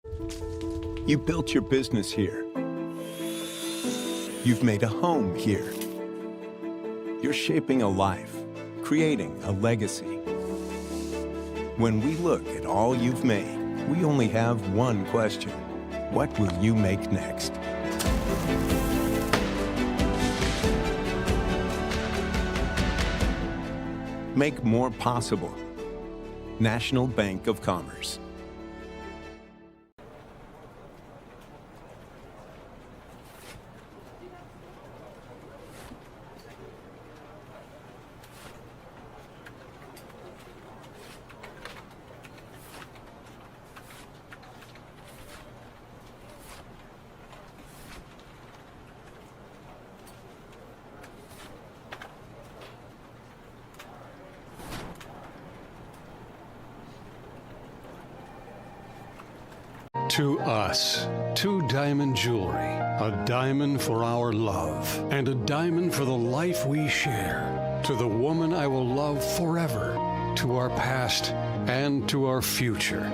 You built your business here. You've made a home here. You're shaping a life, creating a legacy. When we look at all you've made, we only have one question. What will you make next? Make more possible. National Bank of Commerce. To us, two diamond jewelry, a diamond for our love, and a diamond for the life we share. To the woman I will love forever, to our past and to our future.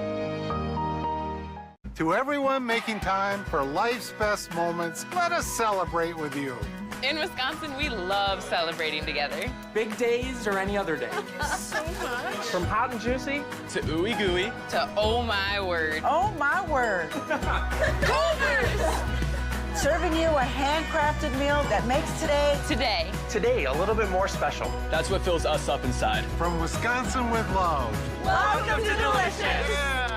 To everyone making time for life's best moments, let us celebrate with you. In Wisconsin, we love celebrating together. Big days or any other day. So much. From hot and juicy to ooey gooey to oh my word. Oh my word. Conquerors! Serving you a handcrafted meal that makes today. Today a little bit more special. That's what fills us up inside. From Wisconsin with love. Welcome to Delicious! Yeah.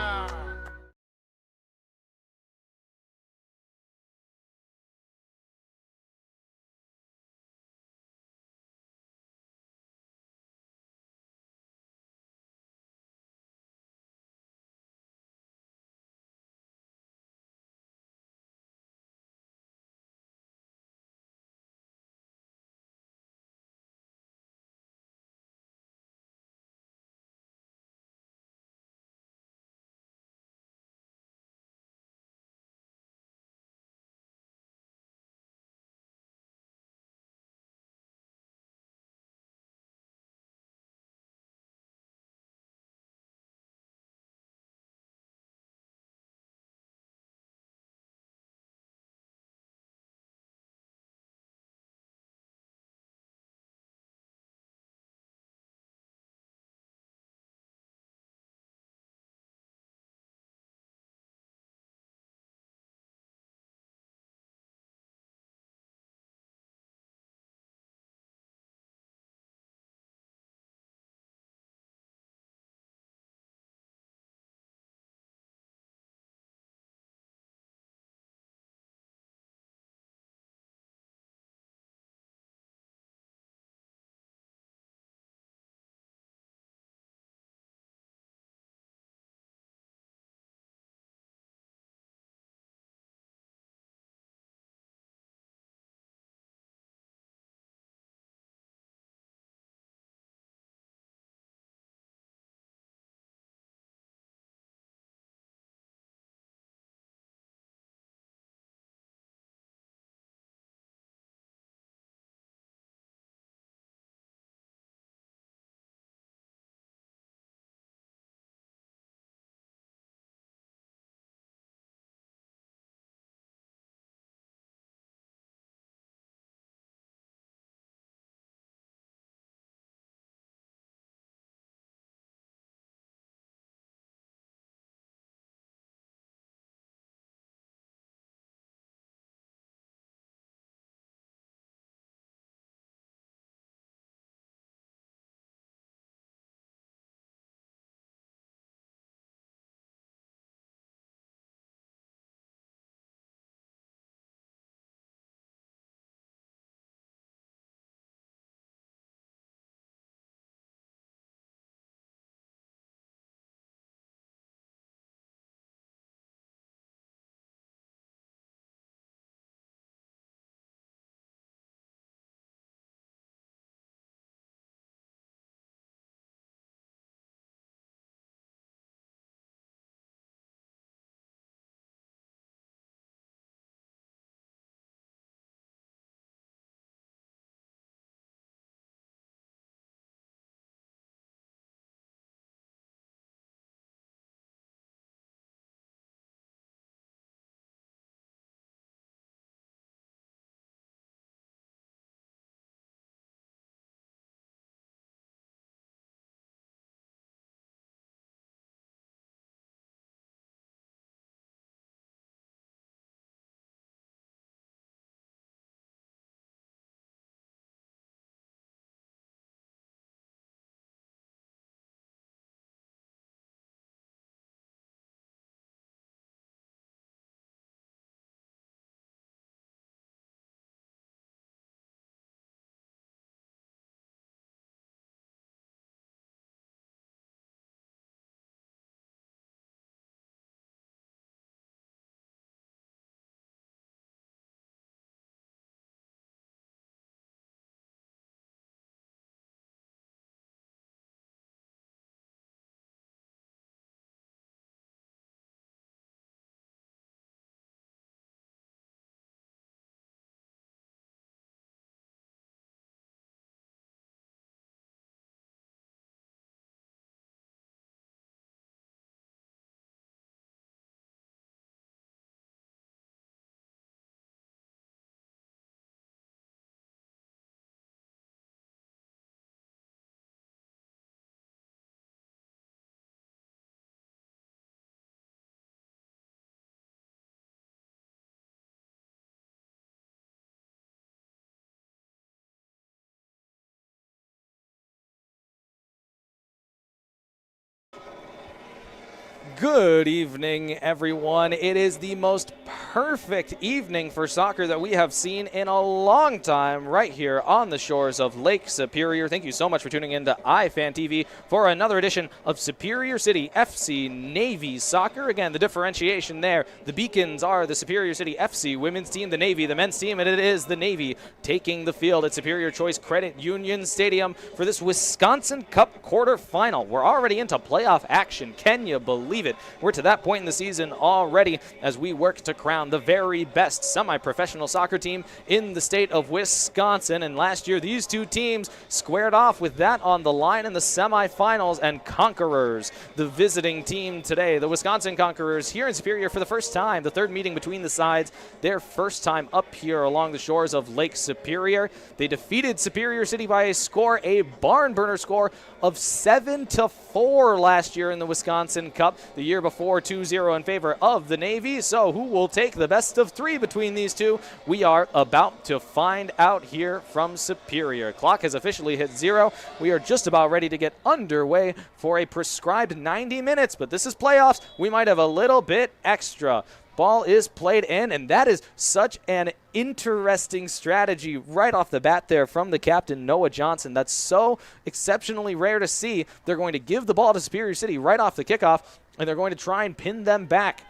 Good evening, everyone. It is the most perfect evening for soccer that we have seen in a long time right here on the shores of Lake Superior. Thank you so much for tuning in to iFan TV for another edition of Superior City FC Navy Soccer. Again, the differentiation there, the beacons are the Superior City FC women's team, the Navy, the men's team, and it is the Navy taking the field at Superior Choice Credit Union Stadium for this Wisconsin Cup quarterfinal. We're already into playoff action. Can you believe it? We're to that point in the season already as we work to crown the very best semi-professional soccer team in the state of Wisconsin. And last year, these two teams squared off with that on the line in the semifinals, and Conquerors, the visiting team today, the Wisconsin Conquerors here in Superior for the first time, the third meeting between the sides, their first time up here along the shores of Lake Superior. They defeated Superior City by a score, a barn burner score of 7-4 last year in the Wisconsin Cup. The year before, 2-0 in favor of the Navy. So who will take the best of three between these two? We are about to find out here from Superior. Clock has officially hit 0. We are just about ready to get underway for a prescribed 90 minutes, but this is playoffs. We might have a little bit extra. Ball is played in, and that is such an interesting strategy right off the bat there from the captain, Noah Johnson. That's so exceptionally rare to see. They're going to give the ball to Superior City right off the kickoff, and they're going to try and pin them back.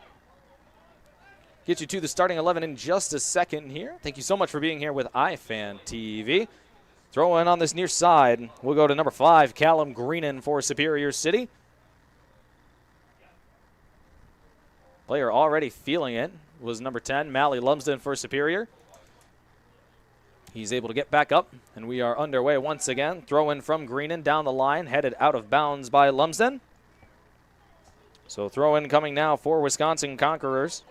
Get you to the starting 11 in just a second here. Thank you so much for being here with iFan TV. Throw in on this near side. We'll go to number 5, Callum Greenan for Superior City. Player already feeling it was number 10, Mally Lumsden for Superior. He's able to get back up, and we are underway once again. Throw in from Greenan down the line, headed out of bounds by Lumsden. So throw in coming now for Wisconsin Conquerors.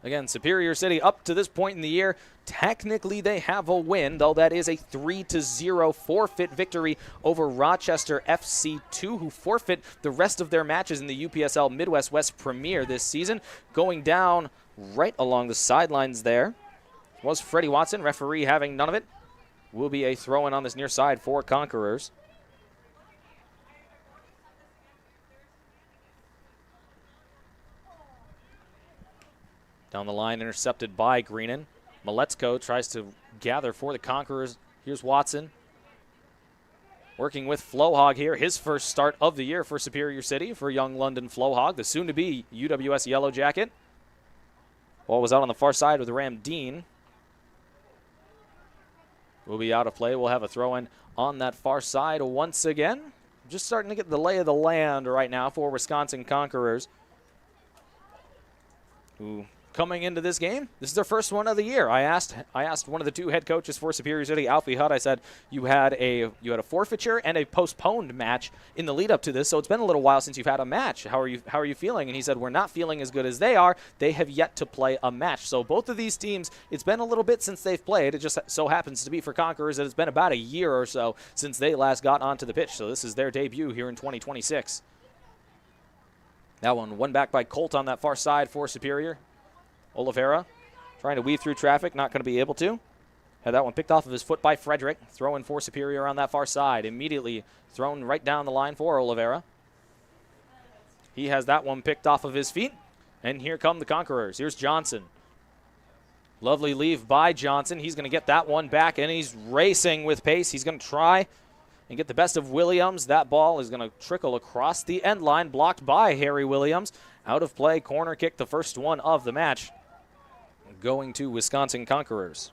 Again, Superior City up to this point in the year, technically they have a win, though that is a 3-0 forfeit victory over Rochester FC2, who forfeit the rest of their matches in the UPSL Midwest West Premier this season. Going down right along the sidelines there was Freddie Watson, referee having none of it. Will be a throw-in on this near side for Conquerors. Down the line, intercepted by Greenan. Maletzko tries to gather for the Conquerors. Here's Watson. Working with Flohog here. His first start of the year for Superior City for young London Flohog, the soon-to-be UWS Yellow Jacket. Ball was out on the far side with Ram Dean. Will be out of play. We'll have a throw-in on that far side once again. Just starting to get the lay of the land right now for Wisconsin Conquerors, who coming into this game, this is their first one of the year. I asked one of the two head coaches for Superior City, Alfie Hutt. I said, you had a forfeiture and a postponed match in the lead up to this, so it's been a little while since you've had a match. How are you feeling? And he said, we're not feeling as good as they are. They have yet to play a match. So both of these teams, it's been a little bit since they've played. It just so happens to be for Conquerors that it's been about a year or so since they last got onto the pitch. So this is their debut here in 2026. That one back by Colt on that far side for Superior. Oliveira trying to weave through traffic, not going to be able to. Had that one picked off of his foot by Frederick. Throwing for Superior on that far side. Immediately thrown right down the line for Oliveira. He has that one picked off of his feet. And here come the Conquerors. Here's Johnson. Lovely leave by Johnson. He's going to get that one back, and he's racing with pace. He's going to try and get the best of Williams. That ball is going to trickle across the end line, blocked by Harry Williams. Out of play, corner kick, the first one of the match, going to Wisconsin Conquerors.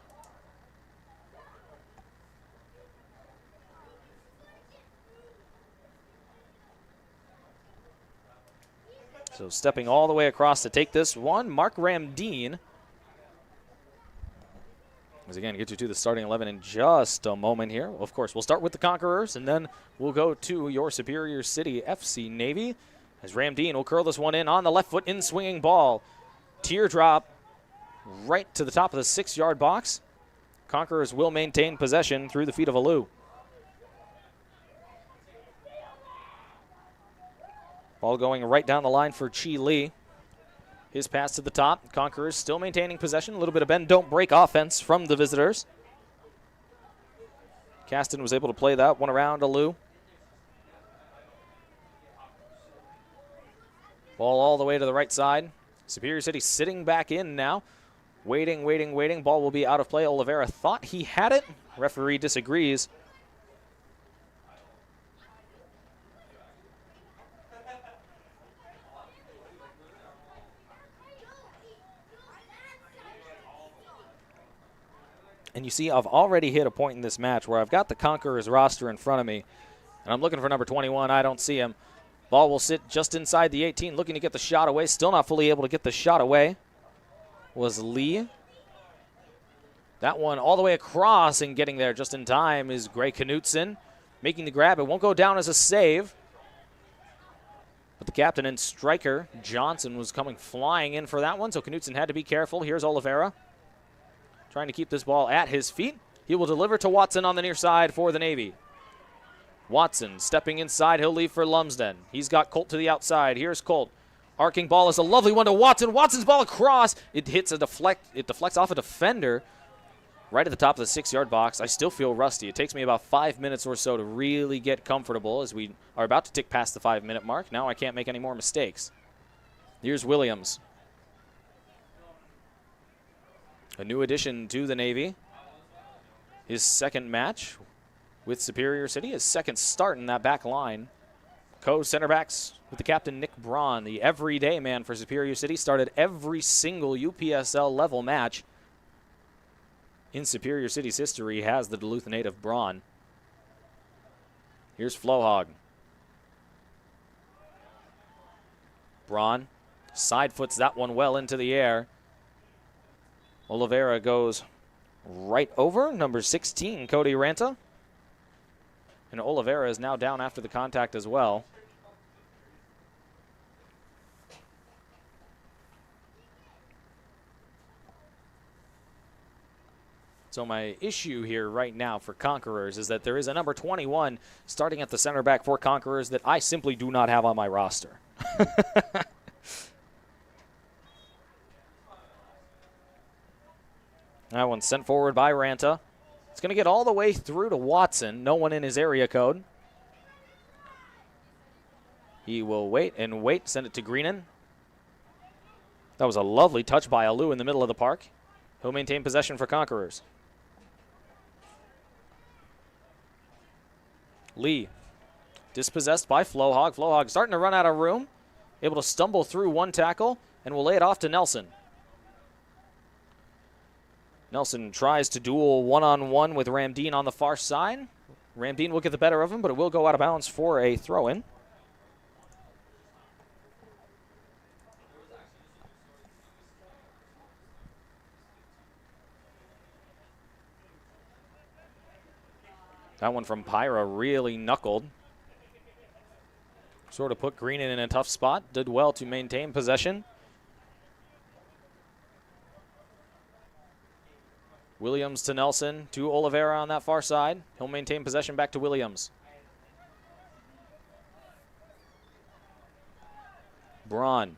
So stepping all the way across to take this one, Mark Ramdeen. As again, get you to the starting 11 in just a moment here. Of course, we'll start with the Conquerors, and then we'll go to your Superior City FC Navy, as Ramdeen will curl this one in on the left foot, in swinging ball. Teardrop right to the top of the 6-yard box. Conquerors will maintain possession through the feet of Alou. Ball going right down the line for Chi Lee. His pass to the top. Conquerors still maintaining possession. A little bit of bend, don't break offense from the visitors. Caston was able to play that one around Alou. Ball all the way to the right side. Superior City sitting back in now. Waiting. Ball will be out of play. Oliveira thought he had it. Referee disagrees. And you see, I've already hit a point in this match where I've got the Conquerors roster in front of me, and I'm looking for number 21. I don't see him. Ball will sit just inside the 18, looking to get the shot away. Still not fully able to get the shot away. Was Lee. That one all the way across, and getting there just in time is Gray Knutson. Making the grab. It won't go down as a save. But the captain and striker, Johnson, was coming flying in for that one, so Knutson had to be careful. Here's Oliveira, trying to keep this ball at his feet. He will deliver to Watson on the near side for the Navy. Watson stepping inside. He'll leave for Lumsden. He's got Colt to the outside. Here's Colt. Arcing ball is a lovely one to Watson. Watson's ball across. It hits a deflect. It deflects off a defender right at the top of the 6-yard box. I still feel rusty. It takes me about 5 minutes or so to really get comfortable as we are about to tick past the 5-minute mark. Now I can't make any more mistakes. Here's Williams. A new addition to the Navy. His second match with Superior City, his second start in that back line. Co-center backs with the captain, Nick Braun, the everyday man for Superior City, started every single UPSL level match in Superior City's history, has the Duluth native Braun. Here's Flohog. Braun side foots that one well into the air. Oliveira goes right over number 16, Cody Ranta. And Oliveira is now down after the contact as well. So my issue here right now for Conquerors is that there is a number 21 starting at the center back for Conquerors that I simply do not have on my roster. That one's sent forward by Ranta. It's going to get all the way through to Watson. No one in his area code. He will wait and wait. Send it to Greenan. That was a lovely touch by Alou in the middle of the park. He'll maintain possession for Conquerors. Lee, dispossessed by Flohog. Flohog starting to run out of room. Able to stumble through one tackle and will lay it off to Nelson. Nelson tries to duel one-on-one with Ramdeen on the far side. Ramdeen will get the better of him, but it will go out of bounds for a throw-in. That one from Pyra really knuckled. Sort of put Greenan in a tough spot. Did well to maintain possession. Williams to Nelson, to Oliveira on that far side. He'll maintain possession back to Williams. Braun.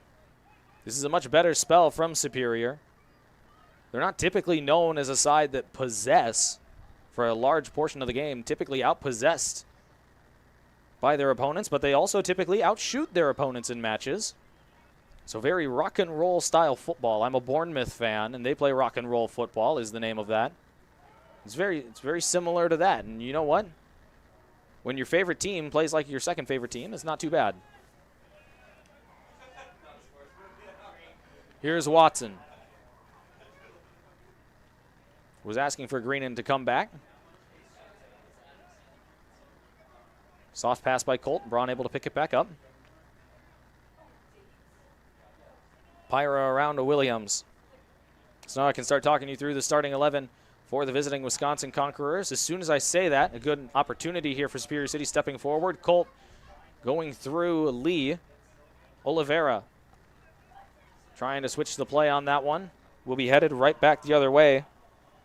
This is a much better spell from Superior. They're not typically known as a side that possess for a large portion of the game, typically outpossessed by their opponents, but they also typically outshoot their opponents in matches. So very rock and roll style football. I'm a Bournemouth fan, and they play rock and roll football is the name of that. It's very similar to that. And you know what? When your favorite team plays like your second favorite team, it's not too bad. Here's Watson. Was asking for Greenan to come back. Soft pass by Colt. Braun able to pick it back up. Pyra around to Williams. So now I can start talking you through the starting 11 for the visiting Wisconsin Conquerors. As soon as I say that, a good opportunity here for Superior City stepping forward. Colt going through Lee. Oliveira trying to switch the play on that one. Will be headed right back the other way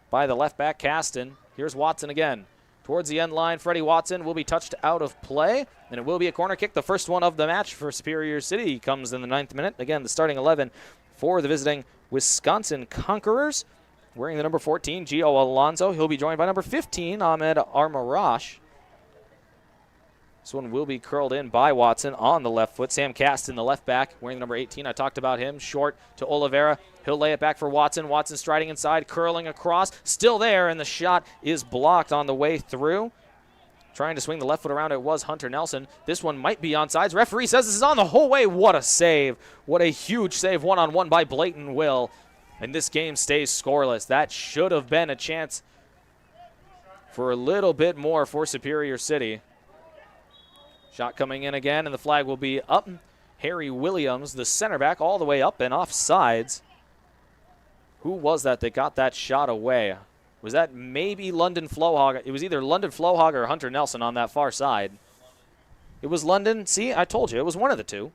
by the left back, Caston. Here's Watson again. Towards the end line, Freddie Watson will be touched out of play, and it will be a corner kick. The first one of the match for Superior City comes in the 9th minute. Again, the starting 11 for the visiting Wisconsin Conquerors. Wearing the number 14, Gio Alonso. He'll be joined by number 15, Ahmed Armarash. This one will be curled in by Watson on the left foot. Sam Cast in the left back, wearing the number 18. I talked about him. Short to Oliveira. He'll lay it back for Watson. Watson striding inside, curling across. Still there, and the shot is blocked on the way through. Trying to swing the left foot around, it was Hunter Nelson. This one might be onside. Referee says this is on the whole way. What a save. What a huge save, one-on-one by Blayton Will. And this game stays scoreless. That should have been a chance for a little bit more for Superior City. Shot coming in again, and the flag will be up. Harry Williams, the center back, all the way up and off sides. Who was that got that shot away? Was that maybe London Flowhog? It was either London Flowhog or Hunter Nelson on that far side. It was London. See, I told you, it was one of the two.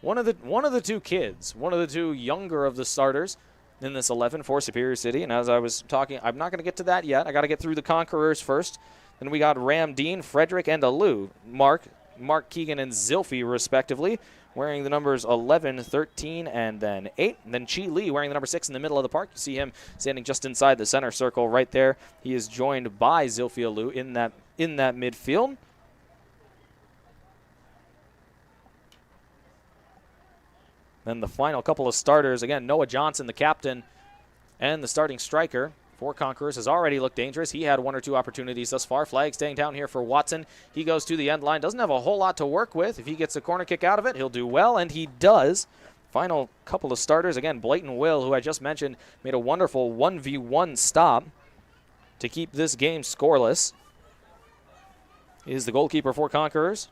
One of the two kids, one of the two younger of the starters in this 11 for Superior City. And as I was talking, I'm not going to get to that yet. I got to get through the Conquerors first. Then we got Ram Dean, Frederick, and Alou. Mark Keegan, and Zilphi, respectively, wearing the numbers 11, 13, and then 8. And then Chi Lee wearing the number 6 in the middle of the park. You see him standing just inside the center circle right there. He is joined by Zilphi Alou in that midfield. Then the final couple of starters, again, Noah Johnson, the captain, and the starting striker for Conquerors has already looked dangerous. He had one or two opportunities thus far. Flag staying down here for Watson. He goes to the end line. Doesn't have a whole lot to work with. If he gets a corner kick out of it, he'll do well, and he does. Final couple of starters. Again, Blayton Will, who I just mentioned, made a wonderful 1v1 stop to keep this game scoreless. He is the goalkeeper for Conquerors.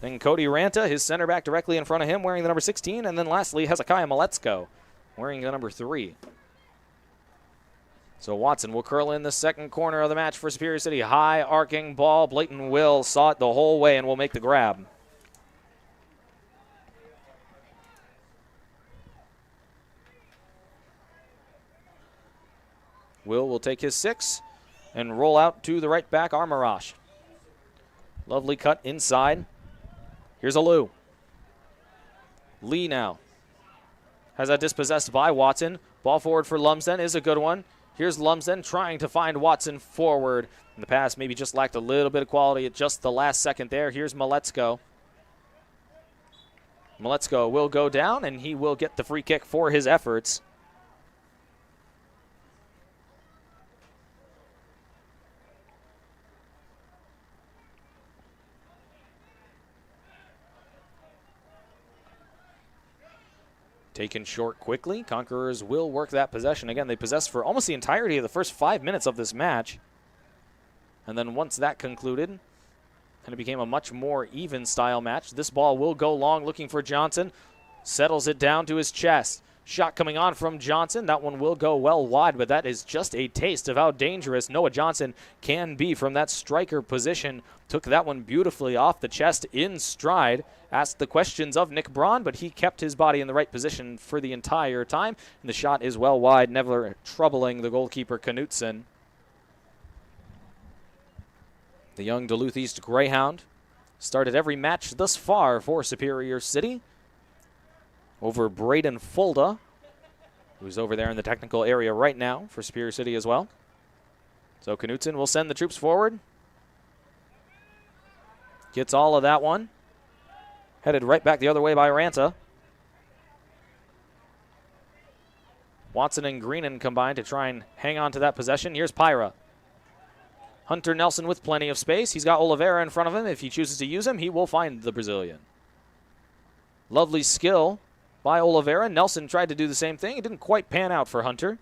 Then Cody Ranta, his center back directly in front of him, wearing the number 16. And then lastly, Hezekiah Maletsko, wearing the number 3. So Watson will curl in the second corner of the match for Superior City. High arcing ball. Blayton Will saw it the whole way and will make the grab. Will take his 6 and roll out to the right back, Armarash. Lovely cut inside. Here's Alou. Lee now has that dispossessed by Watson. Ball forward for Lumsden is a good one. Here's Lumsden trying to find Watson forward. And the pass maybe just lacked a little bit of quality at just the last second there. Here's Maletsko. Maletsko will go down, and he will get the free kick for his efforts. Taken short quickly. Conquerors will work that possession. Again, they possessed for almost the entirety of the first 5 minutes of this match. And then once that concluded, and it became a much more even style match. This ball will go long, looking for Johnson. Settles it down to his chest. Shot coming on from Johnson. That one will go well wide, but that is just a taste of how dangerous Noah Johnson can be from that striker position. Took that one beautifully off the chest in stride. Asked the questions of Nick Braun, but he kept his body in the right position for the entire time. And the shot is well wide, never troubling the goalkeeper Knutson. The young Duluth East Greyhound started every match thus far for Superior City over Braden Fulda, who's over there in the technical area right now for Superior City as well. So Knutson will send the troops forward. Gets all of that one. Headed right back the other way by Ranta. Watson and Greenan combine to try and hang on to that possession. Here's Pyra. Hunter Nelson with plenty of space. He's got Oliveira in front of him. If he chooses to use him, he will find the Brazilian. Lovely skill by Oliveira. Nelson tried to do the same thing. It didn't quite pan out for Hunter.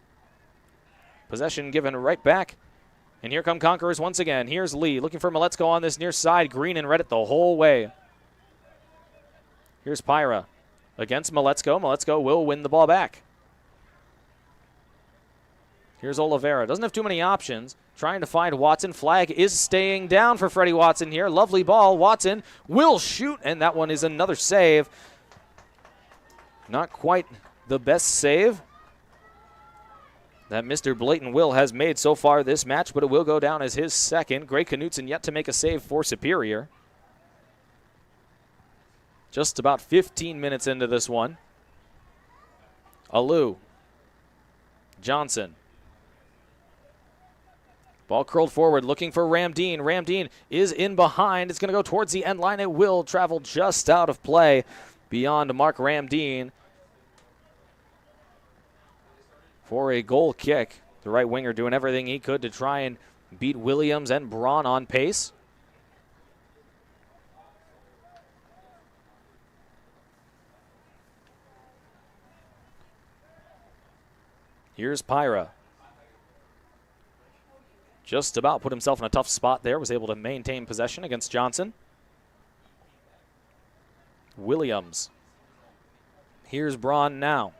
Possession given right back. And here come Conquerors once again. Here's Lee looking for Maletsko on this near side. Greenan read it the whole way. Here's Pyra against Maletsko. Maletsko will win the ball back. Here's Oliveira. Doesn't have too many options. Trying to find Watson. Flag is staying down for Freddie Watson here. Lovely ball. Watson will shoot, and that one is another save. Not quite the best save that Mr. Blayton Will has made so far this match, but it will go down as his second. Gray Knutson yet to make a save for Superior. Just about 15 minutes into this one. Alou. Johnson. Ball curled forward, looking for Ramdeen. Ramdeen is in behind. It's going to go towards the end line. It will travel just out of play beyond Mark Ramdeen for a goal kick. The right winger doing everything he could to try and beat Williams and Braun on pace. Here's Pyra. Just about put himself in a tough spot there. Was able to maintain possession against Johnson. Williams. Here's Braun now.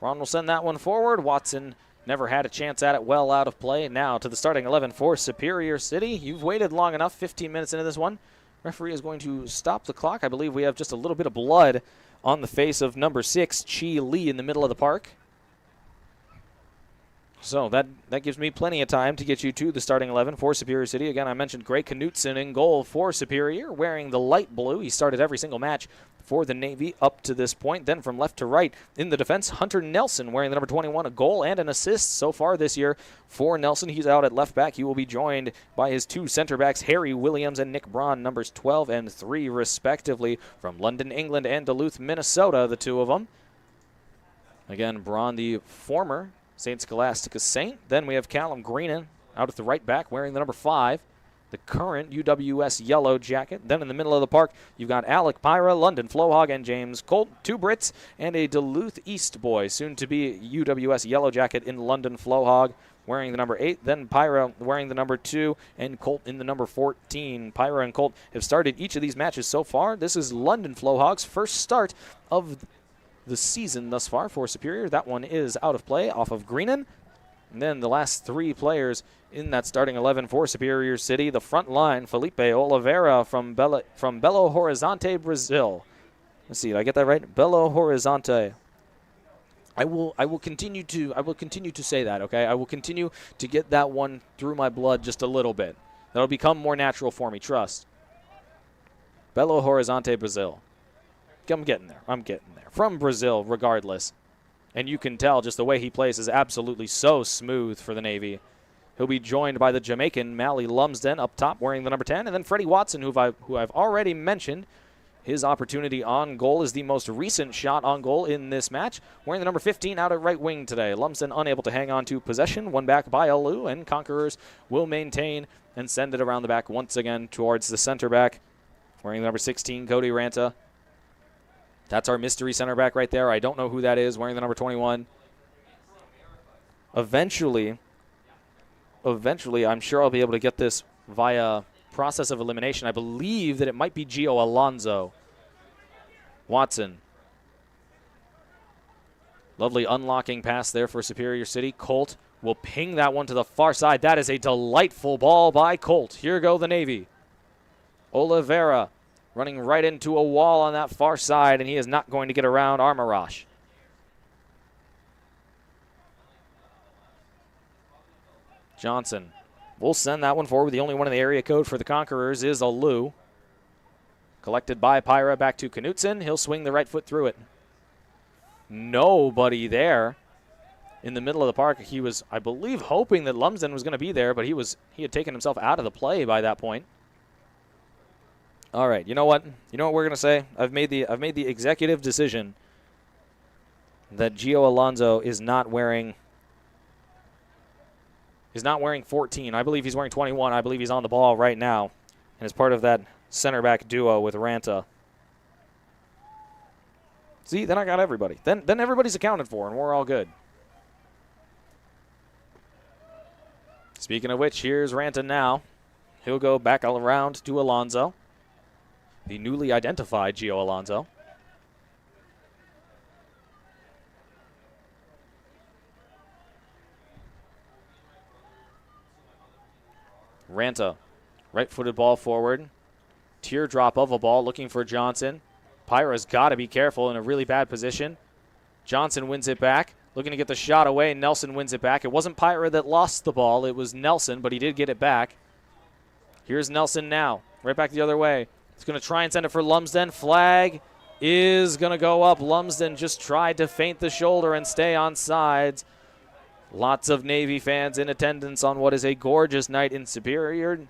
Braun will send that one forward. Watson never had a chance at it, well out of play. Now to the starting 11 for Superior City. You've waited long enough, 15 minutes into this one. Referee is going to stop the clock. I believe we have just a little bit of blood on the face of number 6, Chi Lee, in the middle of the park. So that gives me plenty of time to get you to the starting 11 for Superior City. Again, I mentioned Greg Knutson in goal for Superior, wearing the light blue. He started every single match for the Navy up to this point. Then from left to right in the defense, Hunter Nelson wearing the number 21, a goal and an assist so far this year for Nelson. He's out at left back. He will be joined by his 2 center backs, Harry Williams and Nick Braun, numbers 12 and 3 respectively, from London, England and Duluth, Minnesota, the two of them. Again, Braun, the former St. Scholastica Saint. Then we have Callum Greenan out at the right back wearing the number 5, the current UWS yellow jacket. Then in the middle of the park, you've got Alec Pyra, London Flowhog, and James Colt, 2 Brits, and a Duluth East boy, soon to be UWS yellow jacket in London Flowhog wearing the number 8. Then Pyra wearing the number 2, and Colt in the number 14. Pyra and Colt have started each of these matches so far. This is London Flowhog's first start of the season thus far for Superior. That one is out of play off of Greenan. And then the last 3 players in that starting 11 for Superior City. The front line, Felipe Oliveira from Belo Horizonte, Brazil. Let's see, did I get that right? Belo Horizonte. I will continue to say that, okay? I will continue to get that one through my blood just a little bit. That'll become more natural for me, trust. Belo Horizonte, Brazil. I'm getting there. From Brazil, regardless. And you can tell just the way he plays is absolutely so smooth for the Navy. He'll be joined by the Jamaican Mally Lumsden up top wearing the number 10. And then Freddie Watson, who I've already mentioned. His opportunity on goal is the most recent shot on goal in this match, wearing the number 15 out at right wing today. Lumsden unable to hang on to possession. One back by Alu, and Conquerors will maintain and send it around the back once again towards the center back, wearing the number 16, Cody Ranta. That's our mystery center back right there. I don't know who that is, wearing the number 21. Eventually, I'm sure I'll be able to get this via process of elimination. I believe that it might be Gio Alonso. Watson. Lovely unlocking pass there for Superior City. Colt will ping that one to the far side. That is a delightful ball by Colt. Here go the Navy. Oliveira running right into a wall on that far side, and he is not going to get around Armarash. Johnson will send that one forward. The only one in the area code for the Conquerors is Alu. Collected by Pyra, back to Knutson. He'll swing the right foot through it. Nobody there in the middle of the park. He was, I believe, hoping that Lumsden was going to be there, but he had taken himself out of the play by that point. All right, you know what? You know what we're going to say? I've made the executive decision that Gio Alonso is not wearing 14. I believe he's wearing 21. I believe he's on the ball right now and is part of that center back duo with Ranta. See, then I got everybody. Then everybody's accounted for, and we're all good. Speaking of which, here's Ranta now. He'll go back around to Alonso, the newly identified Gio Alonso. Ranta, right-footed ball forward. Teardrop of a ball looking for Johnson. Pyra's got to be careful, in a really bad position. Johnson wins it back, looking to get the shot away. Nelson wins it back. It wasn't Pyra that lost the ball. It was Nelson, but he did get it back. Here's Nelson now, right back the other way. He's going to try and send it for Lumsden. Flag is going to go up. Lumsden just tried to feint the shoulder and stay on sides. Lots of Navy fans in attendance on what is a gorgeous night in Superior.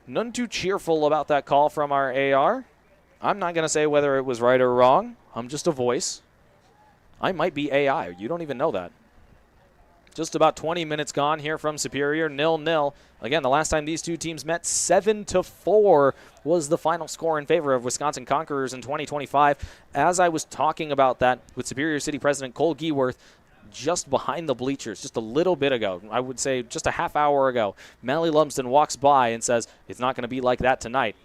None too cheerful about that call from our AR. I'm not going to say whether it was right or wrong. I'm just a voice. I might be AI. You don't even know that. Just about 20 minutes gone here from Superior, 0-0. Again, the last time these two teams met, 7-4 was the final score in favor of Wisconsin Conquerors in 2025. As I was talking about that with Superior City President Cole Geworth, just behind the bleachers, just a little bit ago, I would say just a half hour ago, Mally Lumsden walks by and says, it's not going to be like that tonight.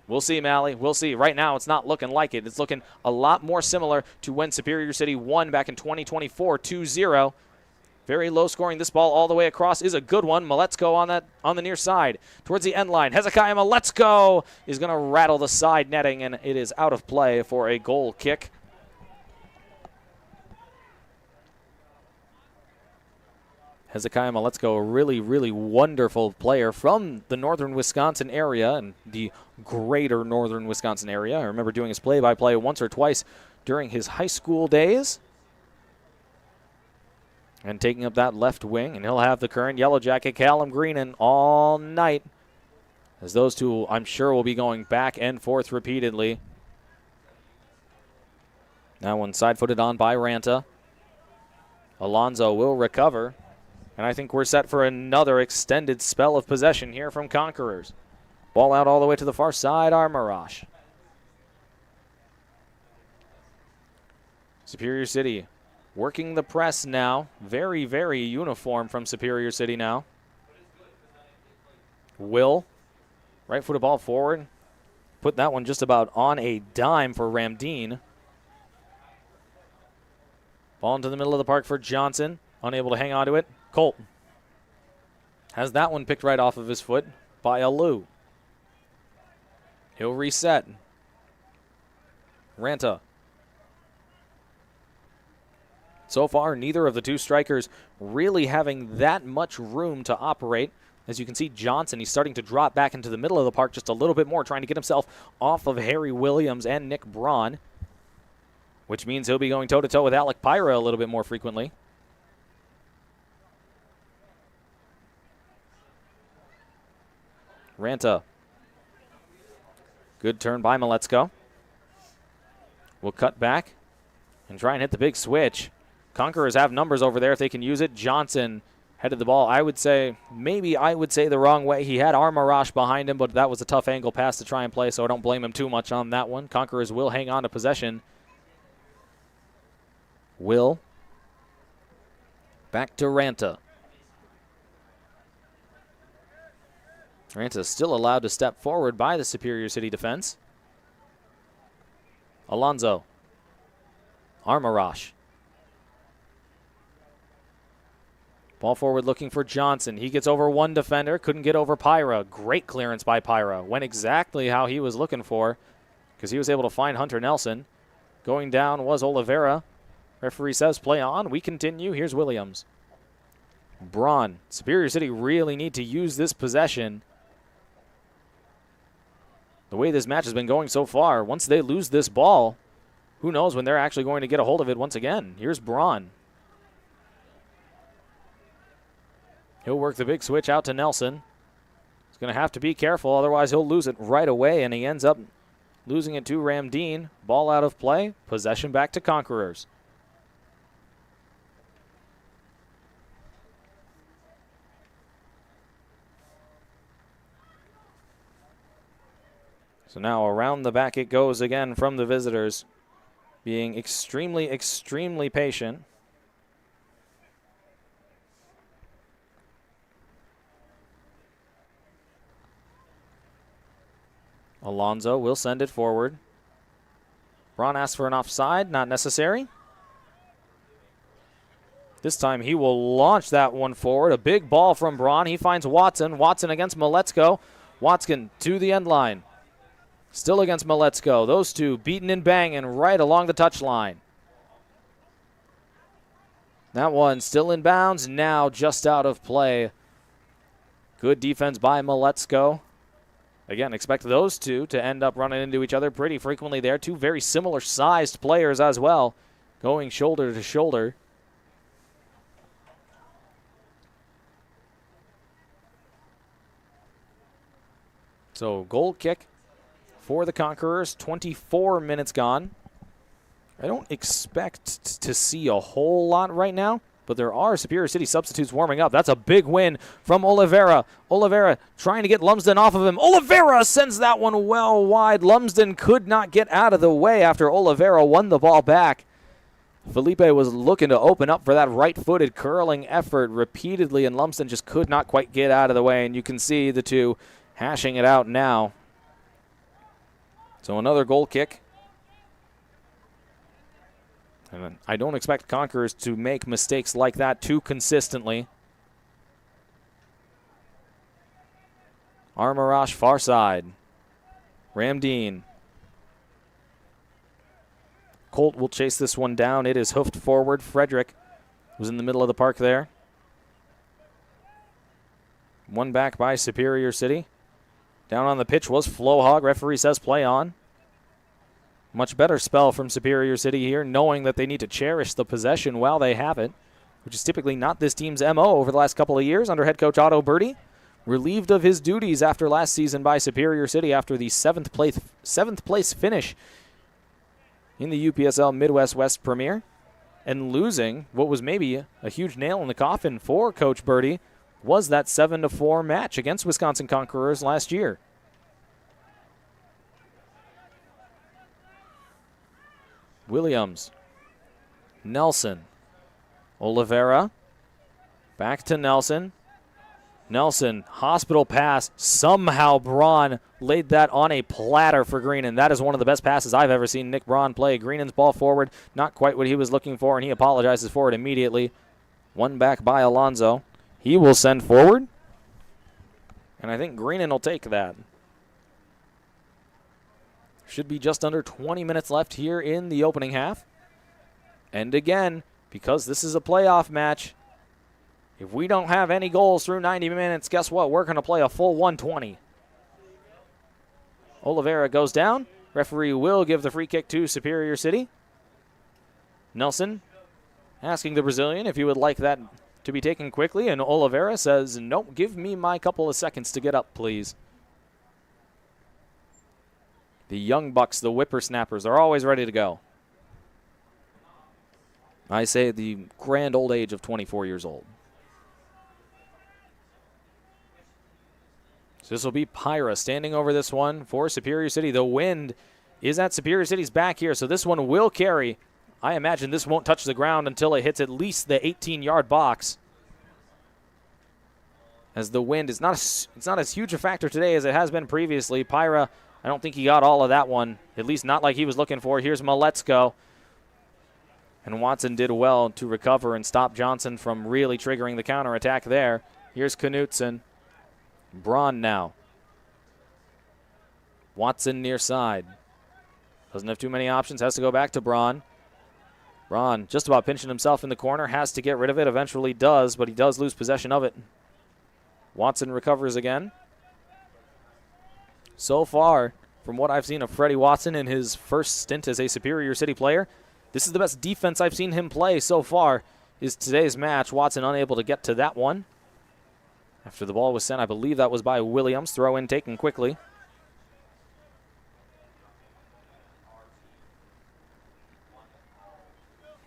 We'll see, Mally. We'll see. Right now, it's not looking like it. It's looking a lot more similar to when Superior City won back in 2024, 2-0. Very low scoring. This ball all the way across is a good one. Maletzko on the near side. Towards the end line. Hezekiah Maletzko is going to rattle the side netting, and it is out of play for a goal kick. Hezekiah Maletzko, a really, really wonderful player from the northern Wisconsin area and the greater northern Wisconsin area. I remember doing his play-by-play once or twice during his high school days. And taking up that left wing, and he'll have the current Yellow Jacket, Callum Greenan, all night. As those two, I'm sure, will be going back and forth repeatedly. That one side-footed on by Ranta. Alonzo will recover. And I think we're set for another extended spell of possession here from Conquerors. Ball out all the way to the far side, Armarash. Superior City working the press now. Very, very uniform from Superior City now. Will, right-footed ball forward. Put that one just about on a dime for Ramdeen. Ball into the middle of the park for Johnson. Unable to hang on to it. Colt has that one picked right off of his foot by Alou. He'll reset. Ranta. So far, neither of the two strikers really having that much room to operate. As you can see, Johnson, he's starting to drop back into the middle of the park just a little bit more, trying to get himself off of Harry Williams and Nick Braun, which means he'll be going toe-to-toe with Alec Pyra a little bit more frequently. Ranta. Good turn by Maletzko. We'll cut back and try and hit the big switch. Conquerors have numbers over there if they can use it. Johnson headed the ball, I would say the wrong way. He had Armarash behind him, but that was a tough angle pass to try and play, so I don't blame him too much on that one. Conquerors will hang on to possession. Will. Back to Ranta. Ranta still allowed to step forward by the Superior City defense. Alonzo. Armarash. Ball forward looking for Johnson. He gets over one defender. Couldn't get over Pyra. Great clearance by Pyra. Went exactly how he was looking for because he was able to find Hunter Nelson. Going down was Oliveira. Referee says play on. We continue. Here's Williams. Braun. Superior City really need to use this possession. The way this match has been going so far, once they lose this ball, who knows when they're actually going to get a hold of it once again. Here's Braun. He'll work the big switch out to Nelson. He's going to have to be careful, otherwise he'll lose it right away, and he ends up losing it to Ramdeen. Ball out of play. Possession back to Conquerors. So now around the back it goes again from the visitors, being extremely, extremely patient. Alonzo will send it forward. Braun asks for an offside, not necessary. This time he will launch that one forward. A big ball from Braun. He finds Watson. Watson against Maletzko. Watson to the end line. Still against Maletzko. Those two beating and banging right along the touchline. That one still in bounds, now just out of play. Good defense by Maletzko. Again, expect those two to end up running into each other pretty frequently there. Two very similar sized players as well, going shoulder to shoulder. So goal kick for the Conquerors, 24 minutes gone. I don't expect to see a whole lot right now, but there are Superior City substitutes warming up. That's a big win from Oliveira. Oliveira trying to get Lumsden off of him. Oliveira sends that one well wide. Lumsden could not get out of the way after Oliveira won the ball back. Felipe was looking to open up for that right-footed curling effort repeatedly, and Lumsden just could not quite get out of the way, and you can see the two hashing it out now. So another goal kick. And I don't expect Conquerors to make mistakes like that too consistently. Armarash far side. Ramdeen. Colt will chase this one down. It is hoofed forward. Frederick was in the middle of the park there. One back by Superior City. Down on the pitch was Flowhog. Referee says play on. Much better spell from Superior City here, knowing that they need to cherish the possession while they have it, which is typically not this team's MO over the last couple of years under head coach Otto Birdie. Relieved of his duties after last season by Superior City after the seventh place finish in the UPSL Midwest West Premier, and losing what was maybe a huge nail in the coffin for Coach Birdie was that 7-4 match against Wisconsin Conquerors last year. Williams, Nelson, Oliveira, back to Nelson. Nelson, hospital pass. Somehow Braun laid that on a platter for Greenan. That is one of the best passes I've ever seen Nick Braun play. Greenan's ball forward, not quite what he was looking for, and he apologizes for it immediately. One back by Alonso. He will send forward, and I think Greenan will take that. Should be just under 20 minutes left here in the opening half. And again, because this is a playoff match, if we don't have any goals through 90 minutes, guess what? We're going to play a full 120. Oliveira goes down. Referee will give the free kick to Superior City. Nelson asking the Brazilian if he would like that to be taken quickly, and Oliveira says, nope, give me my couple of seconds to get up, please. The young bucks, the whippersnappers, are always ready to go. I say the grand old age of 24 years old. So this will be Pyra standing over this one for Superior City. The wind is at Superior City's back here, so this one will carry. I imagine this won't touch the ground until it hits at least the 18-yard box. As the wind is it's not as huge a factor today as it has been previously. Pyra, I don't think he got all of that one, at least not like he was looking for. Here's Maletsko. And Watson did well to recover and stop Johnson from really triggering the counterattack there. Here's Knutson. Braun now. Watson near side. Doesn't have too many options, has to go back to Braun. Braun just about pinching himself in the corner, has to get rid of it, eventually does, but he does lose possession of it. Watson recovers again. So far, from what I've seen of Freddie Watson in his first stint as a Superior City player, this is the best defense I've seen him play so far is today's match. Watson unable to get to that one. After the ball was sent, I believe that was by Williams. Throw in taken quickly.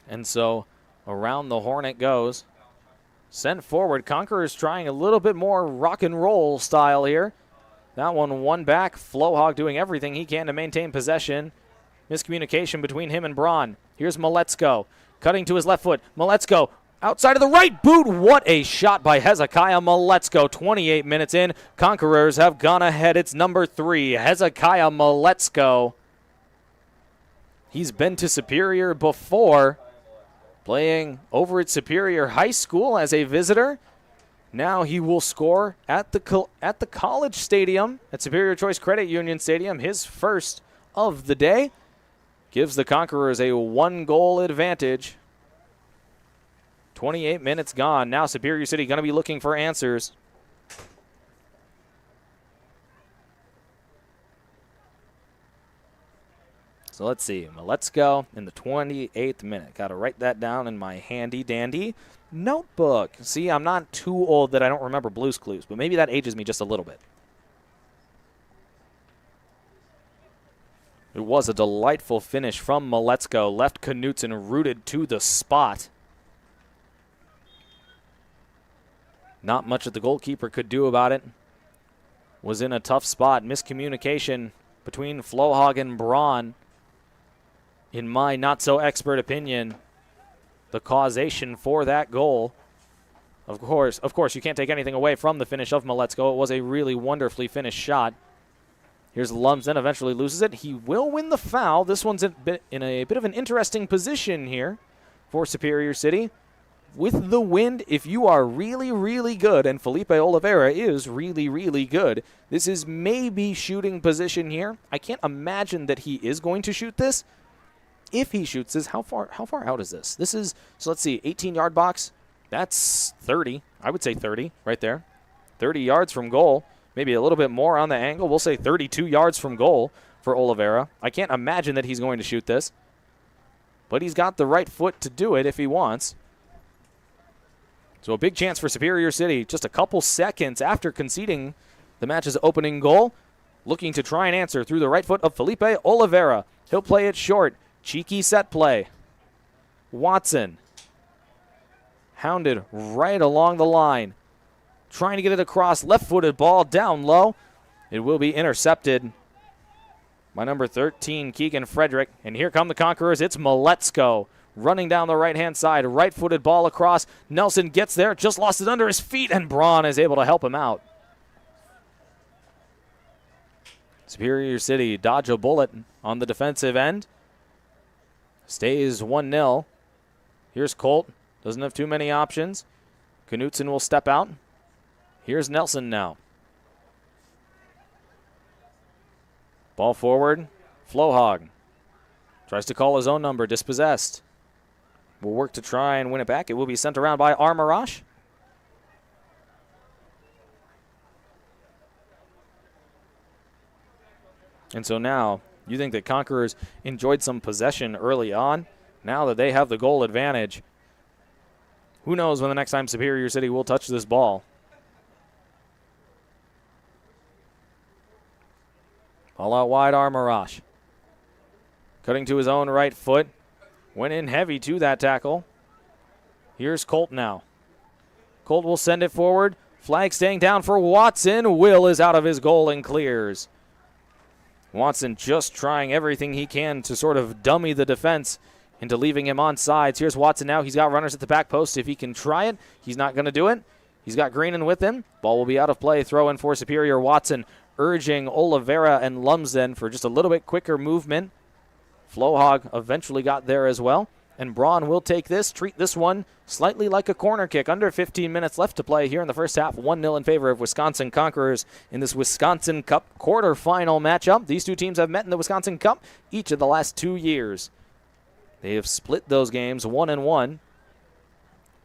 And so around the horn it goes. Sent forward. Conquerors trying a little bit more rock and roll style here. That one back. Flowhog doing everything he can to maintain possession. Miscommunication between him and Braun. Here's Maletsko. Cutting to his left foot. Maletsko outside of the right boot. What a shot by Hezekiah Maletsko. 28 minutes in. Conquerors have gone ahead. It's number 3. Hezekiah Maletsko. He's been to Superior before, playing over at Superior High School as a visitor. Now he will score at the college stadium, at Superior Choice Credit Union Stadium, his first of the day. Gives the Conquerors a 1-goal advantage. 28 minutes gone. Now Superior City going to be looking for answers. So let's see. Maletsko in the 28th minute. Got to write that down in my handy-dandy notebook. See, I'm not too old that I don't remember Blue's Clues, but maybe that ages me just a little bit. It was a delightful finish from Maletzko. Left Knutson rooted to the spot. Not much that the goalkeeper could do about it. Was in a tough spot. Miscommunication between Flohag and Braun. In my not-so-expert opinion, the causation for that goal. Of course, you can't take anything away from the finish of Maletzko. It was a really wonderfully finished shot. Here's Lumsden, eventually loses it. He will win the foul. This one's in a bit of an interesting position here for Superior City. With the wind, if you are really, really good, and Felipe Oliveira is really, really good, this is maybe shooting position here. I can't imagine that he is going to shoot this. If he shoots this, how far out is this? This is, so let's see, 18-yard box. That's 30. I would say 30 right there. 30 yards from goal. Maybe a little bit more on the angle. We'll say 32 yards from goal for Oliveira. I can't imagine that he's going to shoot this. But he's got the right foot to do it if he wants. So a big chance for Superior City just a couple seconds after conceding the match's opening goal. Looking to try and answer through the right foot of Felipe Oliveira. He'll play it short. Cheeky set play. Watson. Hounded right along the line. Trying to get it across. Left-footed ball down low. It will be intercepted by number 13, Keegan Frederick. And here come the Conquerors. It's Maletzko running down the right-hand side. Right-footed ball across. Nelson gets there. Just lost it under his feet, and Braun is able to help him out. Superior City dodge a bullet on the defensive end. Stays 1-0. Here's Colt. Doesn't have too many options. Knutson will step out. Here's Nelson now. Ball forward. Flohag tries to call his own number. Dispossessed. Will work to try and win it back. It will be sent around by Armarash. And so now, you think that Conquerors enjoyed some possession early on. Now that they have the goal advantage, who knows when the next time Superior City will touch this ball. Ball out wide, Armarash. Cutting to his own right foot. Went in heavy to that tackle. Here's Colt now. Colt will send it forward. Flag staying down for Watson. Will is out of his goal and clears. Watson just trying everything he can to sort of dummy the defense into leaving him on sides. Here's Watson now. He's got runners at the back post. If he can try it, he's not going to do it. He's got Greenan with him. Ball will be out of play. Throw in for Superior. Watson urging Oliveira and Lumsden for just a little bit quicker movement. Flohag eventually got there as well. And Braun will take this, treat this one slightly like a corner kick. Under 15 minutes left to play here in the first half. 1-0 in favor of Wisconsin Conquerors in this Wisconsin Cup quarterfinal matchup. These two teams have met in the Wisconsin Cup each of the last 2 years. They have split those games 1-1.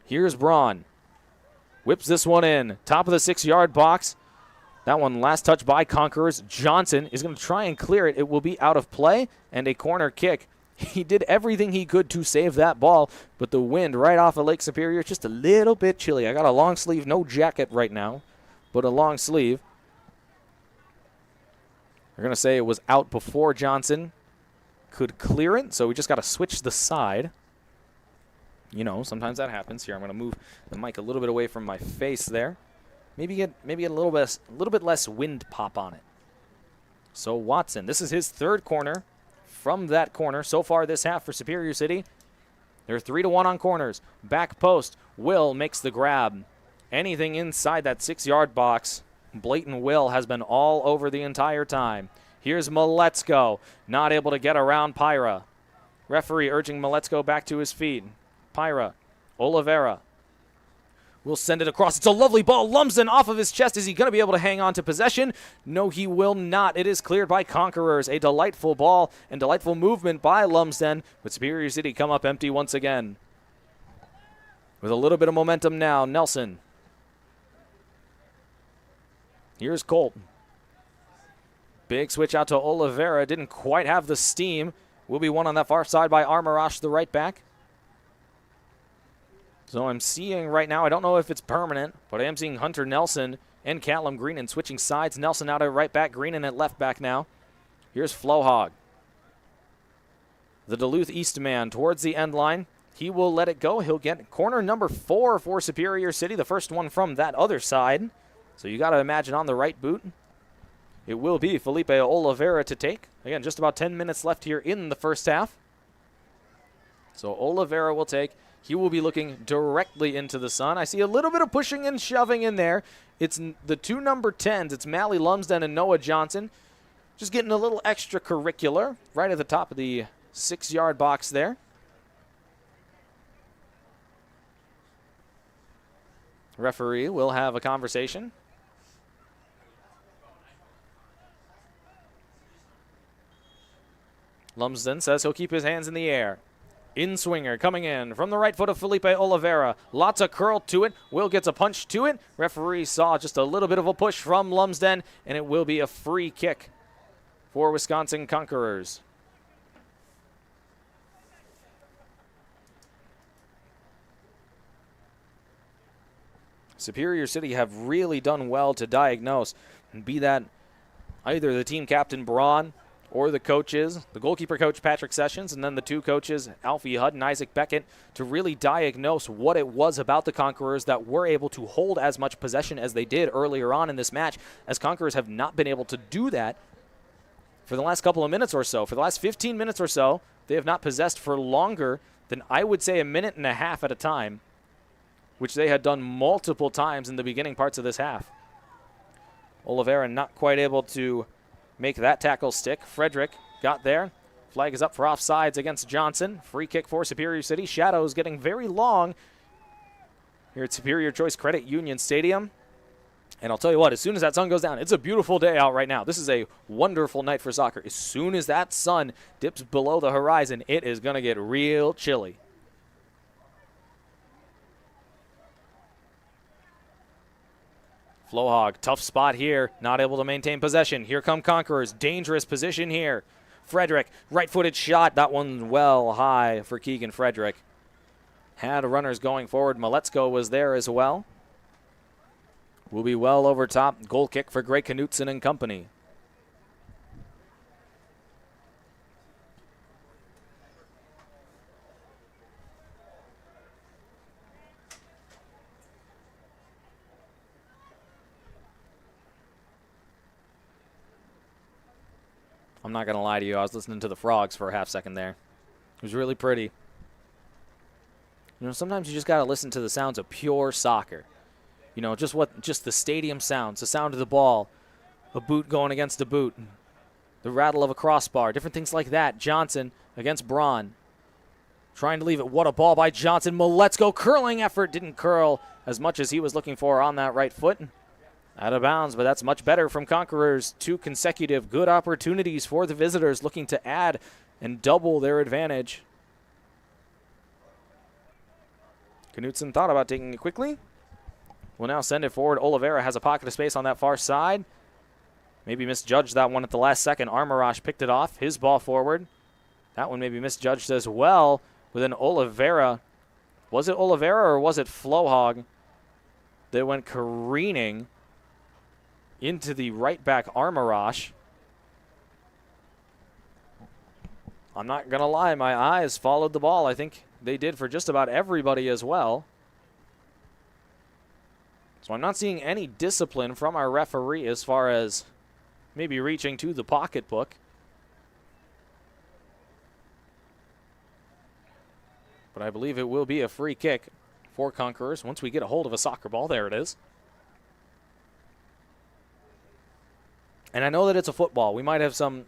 Here's Braun. Whips this one in. Top of the 6-yard box. That one last touch by Conquerors. Johnson is going to try and clear it. It will be out of play and a corner kick. He did everything he could to save that ball, but the wind right off of Lake Superior is just a little bit chilly. I got a long sleeve, no jacket right now, but a long sleeve. We're going to say it was out before Johnson could clear it, so we just got to switch the side. You know, sometimes that happens. Here, I'm going to move the mic a little bit away from my face there. Maybe get a little bit less wind pop on it. So Watson, this is his third corner from that corner so far this half for Superior City. They're 3-1 on corners. Back post. Will makes the grab. Anything inside that 6-yard box, blatant Will has been all over the entire time. Here's Maletzko, not able to get around Pyra. Referee urging Maletzko back to his feet. Pyra, Oliveira will send it across. It's a lovely ball. Lumsden off of his chest. Is he going to be able to hang on to possession? No, he will not. It is cleared by Conquerors. A delightful ball and delightful movement by Lumsden. But Superior City come up empty once again. With a little bit of momentum now, Nelson. Here's Colt. Big switch out to Oliveira. Didn't quite have the steam. Will be one on that far side by Armarash, the right back. So I'm seeing right now, I don't know if it's permanent, but I am seeing Hunter Nelson and Callum Greenan switching sides. Nelson out at right back, Greenan at left back now. Here's Flohag. the Duluth East man towards the end line. He will let it go. He'll get corner number 4 for Superior City, the first one from that other side. So you got to imagine on the right boot, it will be Felipe Oliveira to take. Again, just about 10 minutes left here in the first half. So Oliveira will take. He will be looking directly into the sun. I see a little bit of pushing and shoving in there. It's the 2 number 10s. It's Mally Lumsden and Noah Johnson. Just getting a little extracurricular right at the top of the 6-yard box there. Referee will have a conversation. Lumsden says he'll keep his hands in the air. In-swinger coming in from the right foot of Felipe Oliveira. Lots of curl to it. Will gets a punch to it. Referee saw just a little bit of a push from Lumsden, and it will be a free kick for Wisconsin Conquerors. Superior City have really done well to diagnose, and be that either the team captain Braun or the coaches, the goalkeeper coach Patrick Sessions, and then the 2 coaches, Alfie Hudd and Isaac Beckett, to really diagnose what it was about the Conquerors that were able to hold as much possession as they did earlier on in this match, as Conquerors have not been able to do that for the last couple of minutes or so. For the last 15 minutes or so, they have not possessed for longer than, I would say, a minute and a half at a time, which they had done multiple times in the beginning parts of this half. Oliveira not quite able to make that tackle stick. Frederick got there. Flag is up for offsides against Johnson. Free kick for Superior City. Shadows getting very long here at Superior Choice Credit Union Stadium. And I'll tell you what, as soon as that sun goes down, it's a beautiful day out right now. This is a wonderful night for soccer. As soon as that sun dips below the horizon, it is going to get real chilly. Flohog, tough spot here, not able to maintain possession. Here come Conquerors, dangerous position here. Frederick, right-footed shot, that one well high for Keegan Frederick. Had runners going forward, Maletsko was there as well. Will be well over top, goal kick for Greg Knutson and company. I'm not going to lie to you. I was listening to the frogs for a half second there. It was really pretty. You know, sometimes you just got to listen to the sounds of pure soccer. You know, just the stadium sounds, the sound of the ball, a boot going against a boot, the rattle of a crossbar, different things like that. Johnson against Braun. Trying to leave it. What a ball by Johnson. Maletsko curling effort. Didn't curl as much as he was looking for on that right foot. Out of bounds, but that's much better from Conquerors. 2 consecutive good opportunities for the visitors looking to add and double their advantage. Knutson thought about taking it quickly. Will now send it forward. Oliveira has a pocket of space on that far side. Maybe misjudged that one at the last second. Armarash picked it off. His ball forward. That one maybe misjudged as well. With an Oliveira. Was it Oliveira or was it Flohog that went careening into the right back Armarash? I'm not going to lie, my eyes followed the ball. I think they did for just about everybody as well. So I'm not seeing any discipline from our referee as far as maybe reaching to the pocketbook. But I believe it will be a free kick for Conquerors once we get a hold of a soccer ball. There it is. And I know that it's a football. We might have some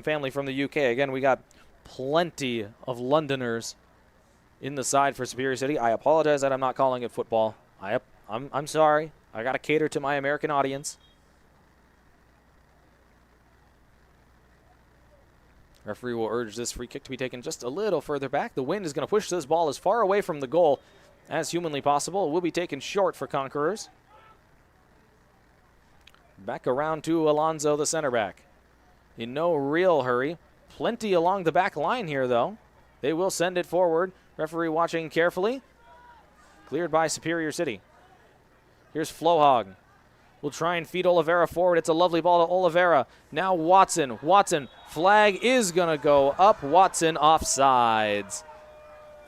family from the UK. Again, we got plenty of Londoners in the side for Superior City. I apologize that I'm not calling it football. I'm sorry. I got to cater to my American audience. Referee will urge this free kick to be taken just a little further back. The wind is going to push this ball as far away from the goal as humanly possible. It will be taken short for Conquerors. Back around to Alonzo, the center back. In no real hurry. Plenty along the back line here, though. They will send it forward. Referee watching carefully. Cleared by Superior City. Here's Flohog. will try and feed Oliveira forward. It's a lovely ball to Oliveira. Now Watson. Watson, flag is going to go up. Watson offsides.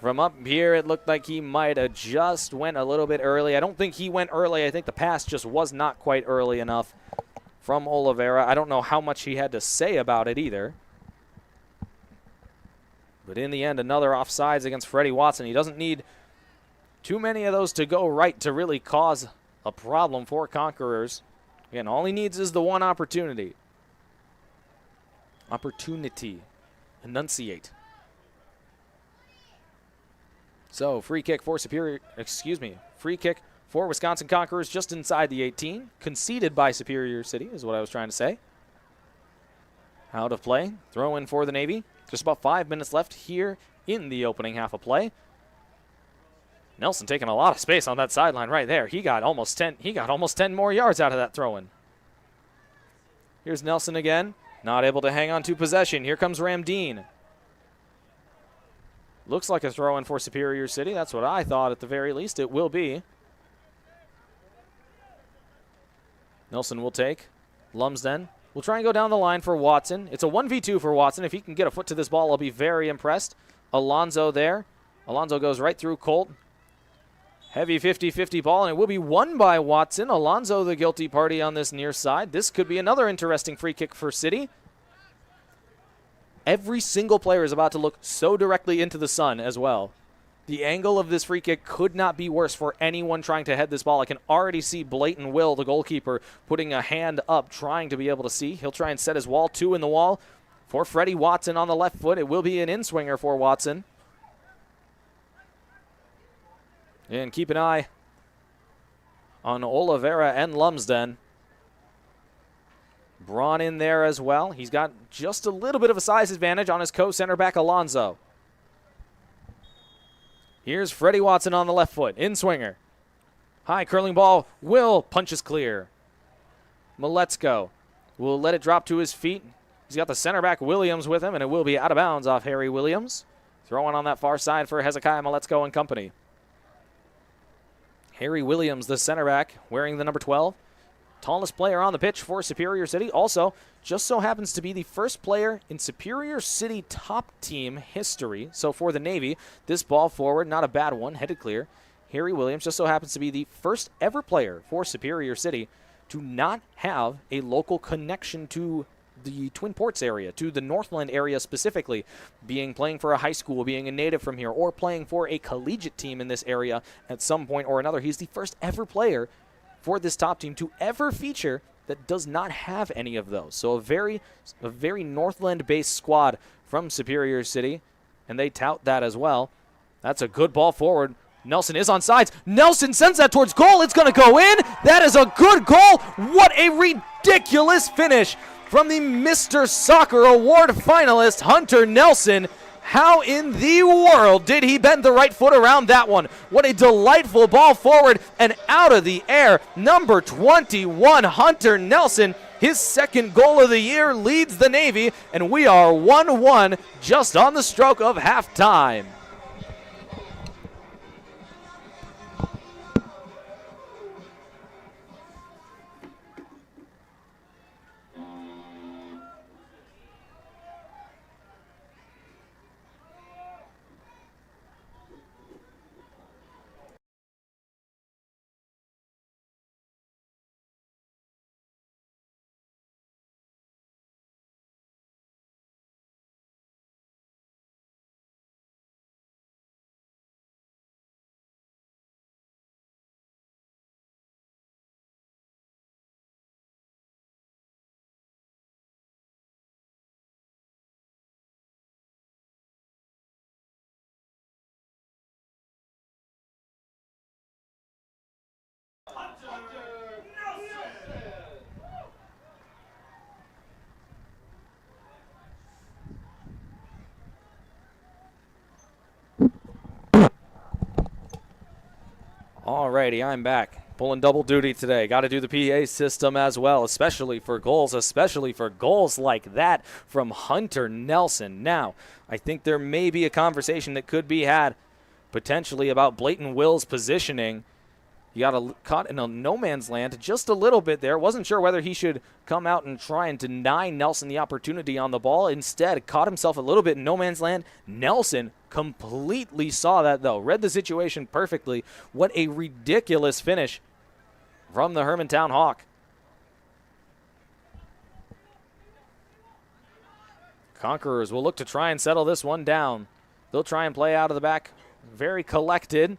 From up here, it looked like he might have just went a little bit early. I don't think he went early. I think the pass just was not quite early enough from Oliveira. I don't know how much he had to say about it either. But in the end, another offsides against Freddie Watson. He doesn't need too many of those to go right to really cause a problem for Conquerors. Again, all he needs is the one opportunity. Enunciate. So, free kick for free kick for Wisconsin Conquerors just inside the 18. Conceded by Superior City is what I was trying to say. Out of play. Throw in for the Navy. Just about 5 minutes left here in the opening half of play. Nelson taking a lot of space on that sideline right there. He got almost 10 more yards out of that throw-in. Here's Nelson again. Not able to hang on to possession. Here comes Ramdeen. Looks like a throw-in for Superior City. That's what I thought at the very least. It will be. Nelson will take. Lumsden will try and go down the line for Watson. It's a 1v2 for Watson. If he can get a foot to this ball, I'll be very impressed. Alonzo there. Alonzo goes right through Colt. Heavy 50-50 ball, and it will be won by Watson. Alonzo the guilty party on this near side. This could be another interesting free kick for City. Every single player is about to look so directly into the sun as well. The angle of this free kick could not be worse for anyone trying to head this ball. I can already see Blatant Will, the goalkeeper, putting a hand up, trying to be able to see. He'll try and set his wall, 2 in the wall. For Freddie Watson on the left foot, it will be an in-swinger for Watson. And keep an eye on Oliveira and Lumsden. Braun in there as well. He's got just a little bit of a size advantage on his co-center back, Alonzo. Here's Freddie Watson on the left foot. In-swinger. High curling ball. Will punches clear. Maletzko will let it drop to his feet. He's got the center back Williams with him, and it will be out of bounds off Harry Williams. Throwing on that far side for Hezekiah Maletzko and company. Harry Williams, the center back, wearing the number 12. Tallest player on the pitch for Superior City. Also, just so happens to be the first player in Superior City top team history. So for the Navy, this ball forward, not a bad one, headed clear. Harry Williams just so happens to be the first ever player for Superior City to not have a local connection to the Twin Ports area, to the Northland area specifically, playing for a high school, being a native from here, or playing for a collegiate team in this area at some point or another. He's the first ever player for this top team to ever feature that does not have any of those. So a very Northland-based squad from Superior City, and they tout that as well. That's a good ball forward. Nelson is on sides. Nelson sends that towards goal. It's going to go in. That is a good goal. What a ridiculous finish from the Mr. Soccer Award finalist, Hunter Nelson. How in the world did he bend the right foot around that one? What a delightful ball forward and out of the air. Number 21, Hunter Nelson. His second goal of the year leads the Navy, and we are 1-1 just on the stroke of halftime. Alrighty, I'm back. Pulling double duty today. Got to do the PA system as well, especially for goals like that from Hunter Nelson. Now, I think there may be a conversation that could be had potentially about Blatant Will's positioning. He got caught in a no man's land just a little bit there. Wasn't sure whether he should come out and try and deny Nelson the opportunity on the ball. Instead, caught himself a little bit in no man's land. Nelson completely saw that, though. Read the situation perfectly. What a ridiculous finish from the Hermantown Hawk. Conquerors will look to try and settle this one down. They'll try and play out of the back. Very collected.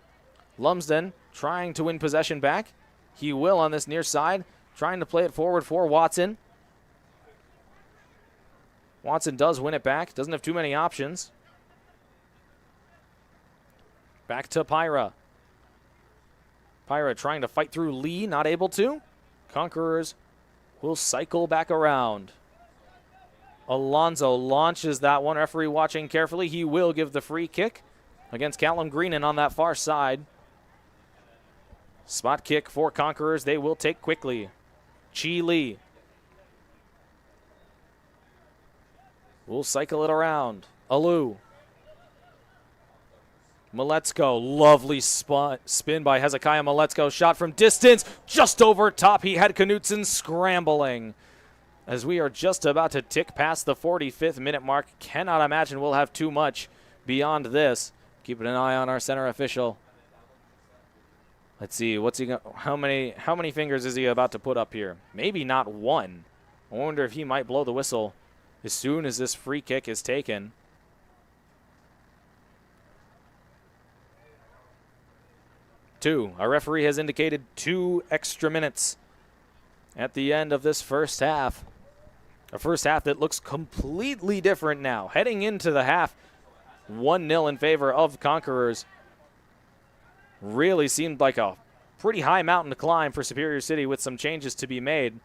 Lumsden trying to win possession back. He will on this near side. Trying to play it forward for Watson. Watson does win it back. Doesn't have too many options. Back to Pyra. Pyra trying to fight through Lee. Not able to. Conquerors will cycle back around. Alonzo launches that one. Referee watching carefully. He will give the free kick against Callum Greenan on that far side. Spot kick for Conquerors. They will take quickly. Chi Lee will cycle it around. Alou. Maletsko. Lovely spin by Hezekiah Maletsko. Shot from distance. Just over top. He had Knutson scrambling. As we are just about to tick past the 45th minute mark. Cannot imagine we'll have too much beyond this. Keeping an eye on our center official. Let's see, what's he how many fingers is he about to put up here? Maybe not one. I wonder if he might blow the whistle as soon as this free kick is taken. Two. Our referee has indicated 2 extra minutes at the end of this first half. A first half that looks completely different now. Heading into the half, 1-0 in favor of Conquerors. Really seemed like a pretty high mountain to climb for Superior City with some changes to be made.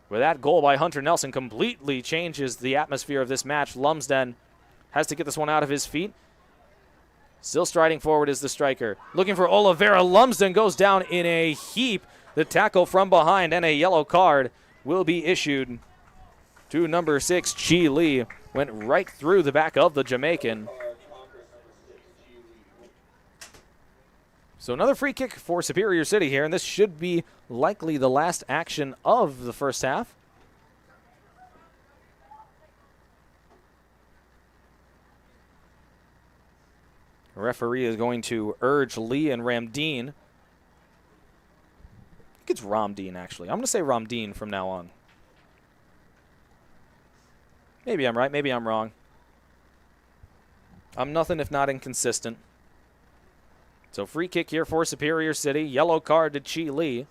Where that goal by Hunter Nelson completely changes the atmosphere of this match. Lumsden has to get this one out of his feet. Still striding forward is the striker. Looking for Oliveira. Lumsden goes down in a heap. The tackle from behind and a yellow card will be issued to number 6, Chi Lee. Went right through the back of the Jamaican. So another free kick for Superior City here, and this should be likely the last action of the first half. The referee is going to urge Lee and Ramdeen. I think it's Ramdeen, actually. I'm going to say Ramdeen from now on. Maybe I'm right, maybe I'm wrong. I'm nothing if not inconsistent. So free kick here for Superior City. Yellow card to Chi Lee.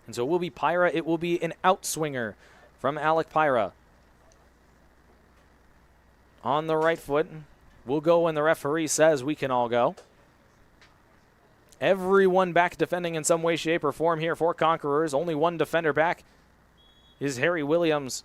And so it will be Pyra. It will be an outswinger from Alec Pyra. On the right foot. We'll go when the referee says we can all go. Everyone back defending in some way, shape, or form here for Conquerors. Only one defender back is Harry Williams.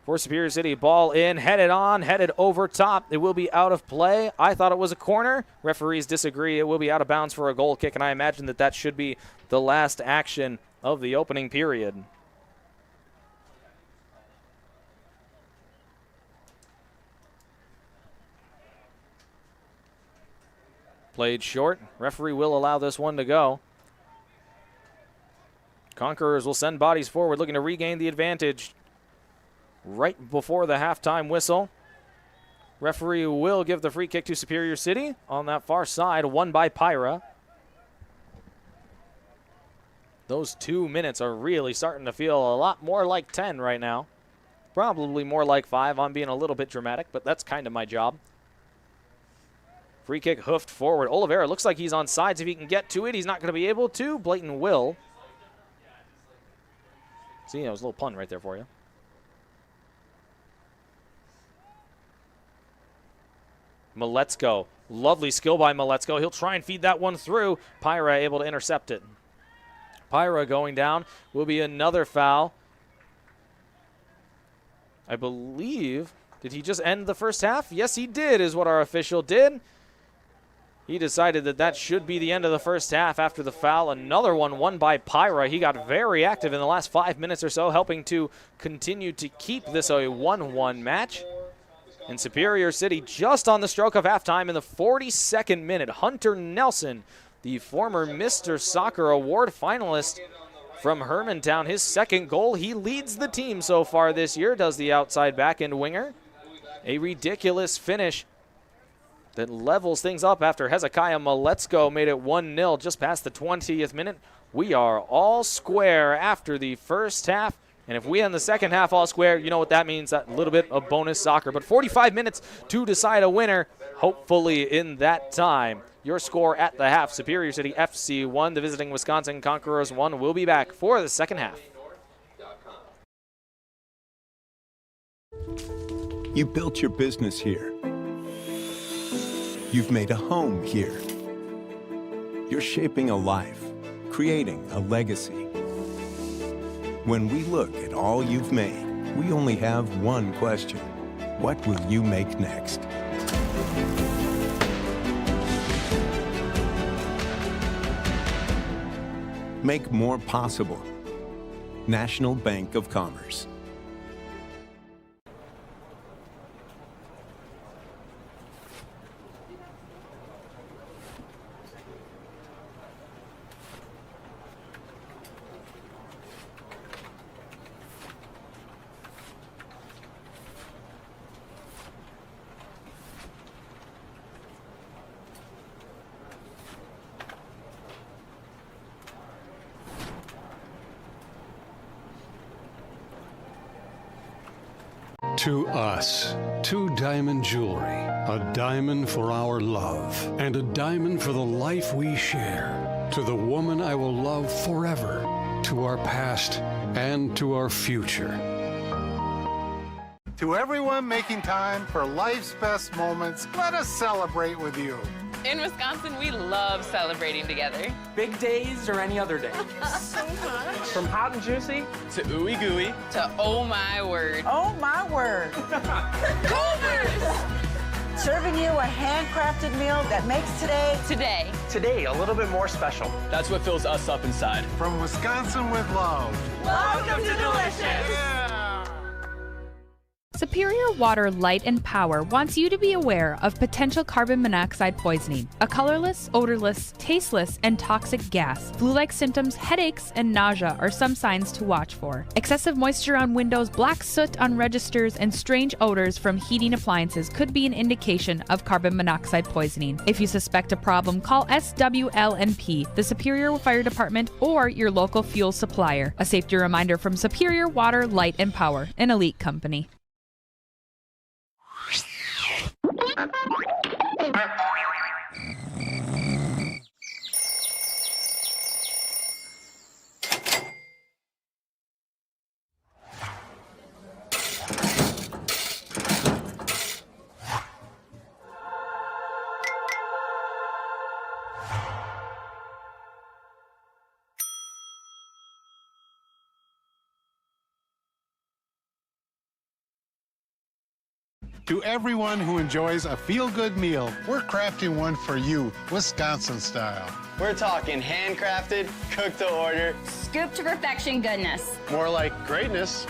For Superior City, ball in, headed on, headed over top. It will be out of play. I thought it was a corner. Referees disagree. It will be out of bounds for a goal kick, and I imagine that that should be the last action of the opening period. Played short. Referee will allow this one to go. Conquerors will send bodies forward, looking to regain the advantage right before the halftime whistle. Referee will give the free kick to Superior City on that far side, won by Pyra. Those 2 minutes are really starting to feel a lot more like 10 right now. Probably more like 5. I'm being a little bit dramatic, but that's kind of my job. Free kick hoofed forward. Oliveira looks like he's on sides. If he can get to it, he's not going to be able to. Blayton will. See, that was a little pun right there for you. Maletsko. Lovely skill by Maletsko. He'll try and feed that one through. Pyra able to intercept it. Pyra going down. Will be another foul. I believe, did he just end the first half? Yes, he did, is what our official did. He decided that that should be the end of the first half after the foul. Another one won by Pyra. He got very active in the last 5 minutes or so, helping to continue to keep this a 1-1 match. in Superior City just on the stroke of halftime in the 42nd minute. Hunter Nelson, the former Mr. Soccer Award finalist from Hermantown, his second goal. He leads the team so far this year, does the outside back-end winger. A ridiculous finish that levels things up after Hezekiah Maletsko made it 1-0 just past the 20th minute. We are all square after the first half. And if we end the second half all square, you know what that means, a little bit of bonus soccer. But 45 minutes to decide a winner, hopefully in that time. Your score at the half, Superior City FC 1, the visiting Wisconsin Conquerors 1. We'll be back for the second half. You built your business here. You've made a home here. You're shaping a life, creating a legacy. When we look at all you've made, we only have one question. What will you make next? Make more possible. National Bank of Commerce. To us, two diamond jewelry, a diamond for our love, and a diamond for the life we share. To the woman I will love forever, to our past and to our future. To everyone making time for life's best moments, let us celebrate with you. In Wisconsin, we love celebrating together. Big days or any other day. So much. From hot and juicy To ooey gooey. To oh my word. Oh my word. Conquerors! Serving you a handcrafted meal that makes today. Today a little bit more special. That's what fills us up inside. From Wisconsin with love. Welcome to Delicious! Superior Water Light and Power wants you to be aware of potential carbon monoxide poisoning, a colorless, odorless, tasteless, and toxic gas. Flu-like symptoms, headaches, and nausea are some signs to watch for. Excessive moisture on windows, black soot on registers, and strange odors from heating appliances could be an indication of carbon monoxide poisoning. If you suspect a problem, call SWLNP, the Superior Fire Department, or your local fuel supplier. A safety reminder from Superior Water Light and Power, an elite company. To everyone who enjoys a feel-good meal, we're crafting one for you, Wisconsin style. We're talking handcrafted, cooked to order. Scoop to perfection goodness. More like greatness.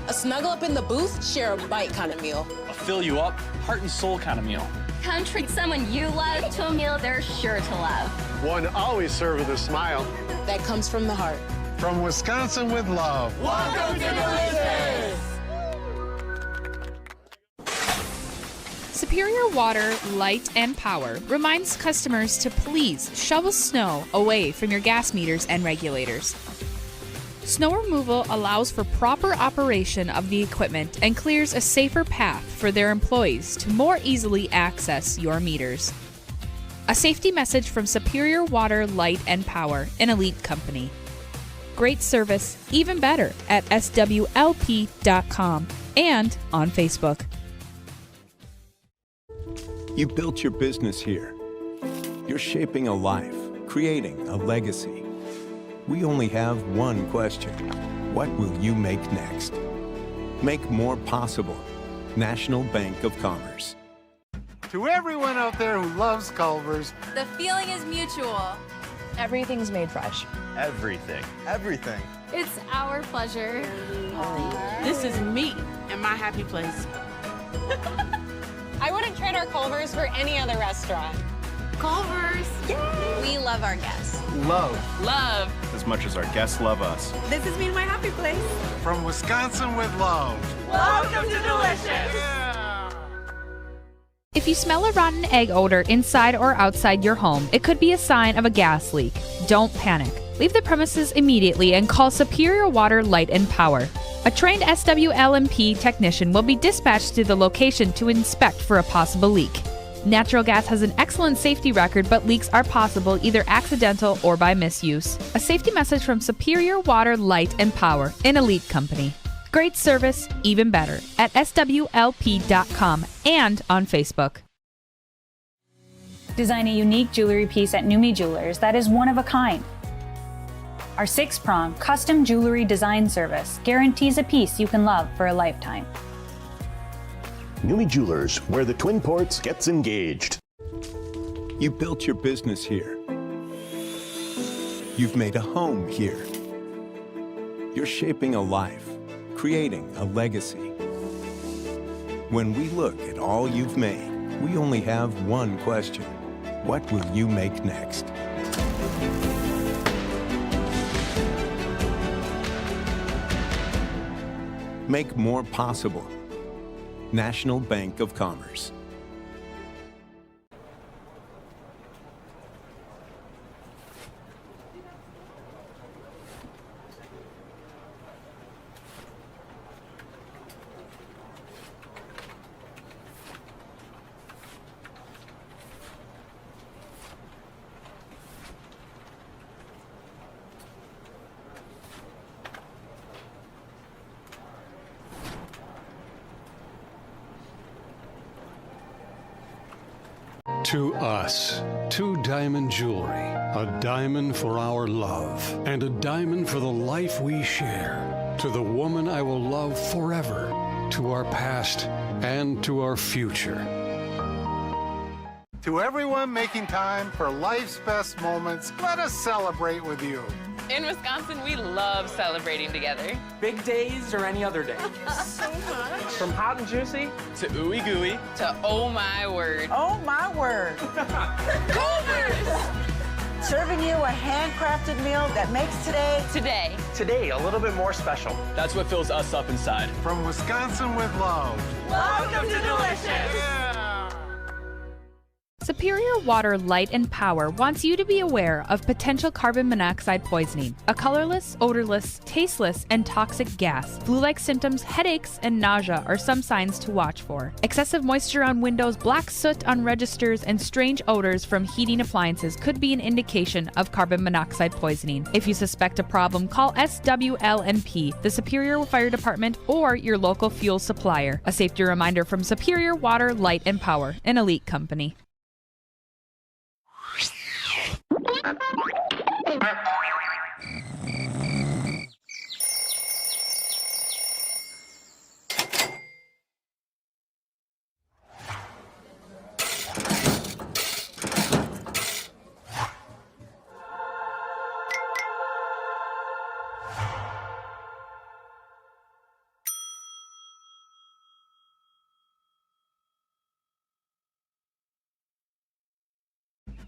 A snuggle up in the booth, share a bite kind of meal. A fill you up, heart and soul kind of meal. Come treat someone you love to a meal they're sure to love. One always served with a smile. That comes from the heart. From Wisconsin with love. Welcome to Delicious! Superior Water, Light, and Power reminds customers to please shovel snow away from your gas meters and regulators. Snow removal allows for proper operation of the equipment and clears a safer path for their employees to more easily access your meters. A safety message from Superior Water, Light, and Power, an elite company. Great service, even better, at swlp.com and on Facebook. You built your business here. You're shaping a life, creating a legacy. We only have one question. What will you make next? Make more possible. National Bank of Commerce. To everyone out there who loves Culver's, The feeling is mutual. Everything's made fresh. Everything. everything. It's our pleasure. This is me and my happy place. Culver's for any other restaurant. Culver's. We love our guests. Love. Love. As much as our guests love us. This has been my happy place. From Wisconsin with love. Welcome to Delicious. Yeah. If you smell a rotten egg odor inside or outside your home, it could be a sign of a gas leak. Don't panic. Leave the premises immediately and call Superior Water, Light and Power. A trained SWLMP technician will be dispatched to the location to inspect for a possible leak. Natural gas has an excellent safety record, but leaks are possible either accidental or by misuse. A safety message from Superior Water, Light and Power, an elite company. Great service, even better, at swlp.com and on Facebook. Design a unique jewelry piece at Numi Jewelers that is one of a kind. Our 6-prong custom jewelry design service guarantees a piece you can love for a lifetime. Numi Jewelers, where the Twin Ports gets engaged. You built your business here. You've made a home here. You're shaping a life, creating a legacy. When we look at all you've made, we only have one question. What will you make next? Make more possible. National Bank of Commerce. To us, 2 diamond jewelry, a diamond for our love, and a diamond for the life we share. To the woman I will love forever, to our past and to our future. To everyone making time for life's best moments, let us celebrate with you. In Wisconsin, we love celebrating together. Big days or any other day. So much. From hot and juicy To ooey gooey. To oh my word. Oh my word. Culver's! Serving you a handcrafted meal that makes today. Today, a little bit more special. That's what fills us up inside. From Wisconsin with love. Welcome to Delicious! Yeah. Superior Water, Light and Power wants you to be aware of potential carbon monoxide poisoning, a colorless, odorless, tasteless, and toxic gas. Flu-like symptoms, headaches, and nausea are some signs to watch for. Excessive moisture on windows, black soot on registers, and strange odors from heating appliances could be an indication of carbon monoxide poisoning. If you suspect a problem, call SWLMP, the Superior Fire Department, or your local fuel supplier. A safety reminder from Superior Water, Light and Power, an elite company.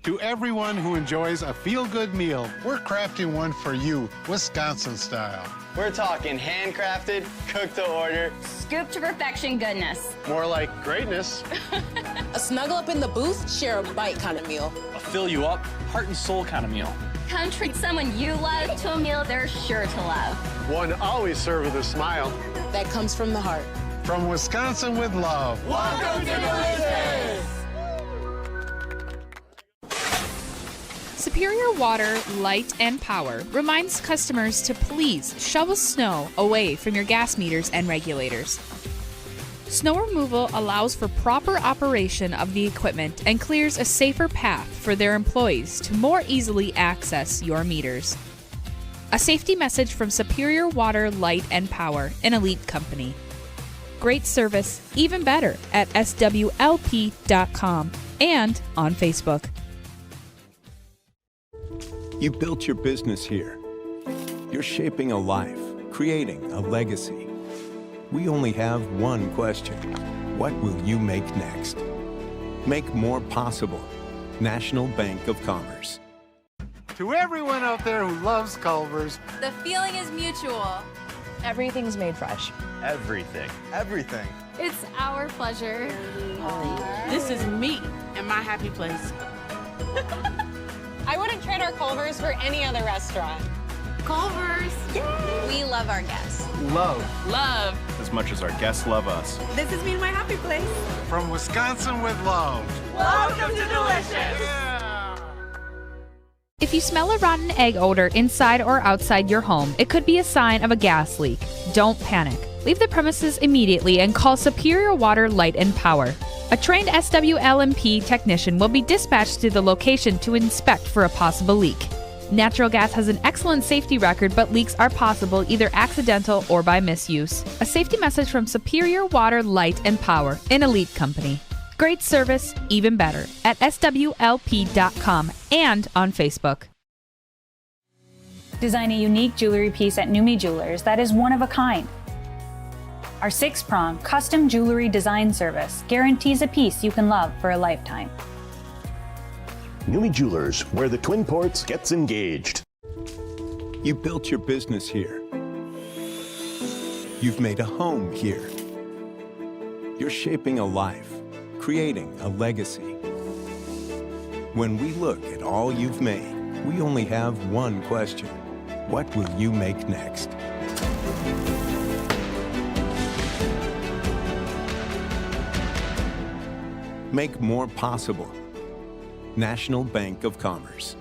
To everyone who enjoys a feel-good meal, we're crafting one for you, Wisconsin style. We're talking handcrafted, cooked to order. Scoop to perfection goodness. More like greatness. A snuggle up in the booth, share a bite kind of meal. A fill you up, heart and soul kind of meal. Come treat someone you love to a meal they're sure to love. One always served with a smile. That comes from the heart. From Wisconsin with love. Welcome to Delicious! Superior Water, Light and Power reminds customers to please shovel snow away from your gas meters and regulators. Snow removal allows for proper operation of the equipment and clears a safer path for their employees to more easily access your meters. A safety message from Superior Water, Light and Power, an elite company. Great service, even better, at swlp.com and on Facebook. You built your business here. You're shaping a life, creating a legacy. We only have one question. What will you make next? Make more possible. National Bank of Commerce. To everyone out there who loves Culver's, The feeling is mutual. Everything's made fresh. Everything. Everything. It's our pleasure. This is me and my happy place. I wouldn't trade our Culver's for any other restaurant. Culver's. We love our guests. Love. Love. As much as our guests love us. This is me and my happy place. from Wisconsin with love. Welcome to Delicious. If you smell a rotten egg odor inside or outside your home, it could be a sign of a gas leak. Don't panic. Leave the premises immediately and call Superior Water, Light and Power. A trained SWLMP technician will be dispatched to the location to inspect for a possible leak. Natural gas has an excellent safety record, but leaks are possible either accidental or by misuse. A safety message from Superior Water, Light and Power, an elite company. Great service, even better, at swlp.com and on Facebook. Design a unique jewelry piece at Numi Jewelers that is one of a kind. Our 6-prong custom jewelry design service guarantees a piece you can love for a lifetime. Numi Jewelers, where the Twin Ports gets engaged. You built your business here. You've made a home here. You're shaping a life, creating a legacy. When we look at all you've made, we only have one question. What will you make next? Make more possible. National Bank of Commerce.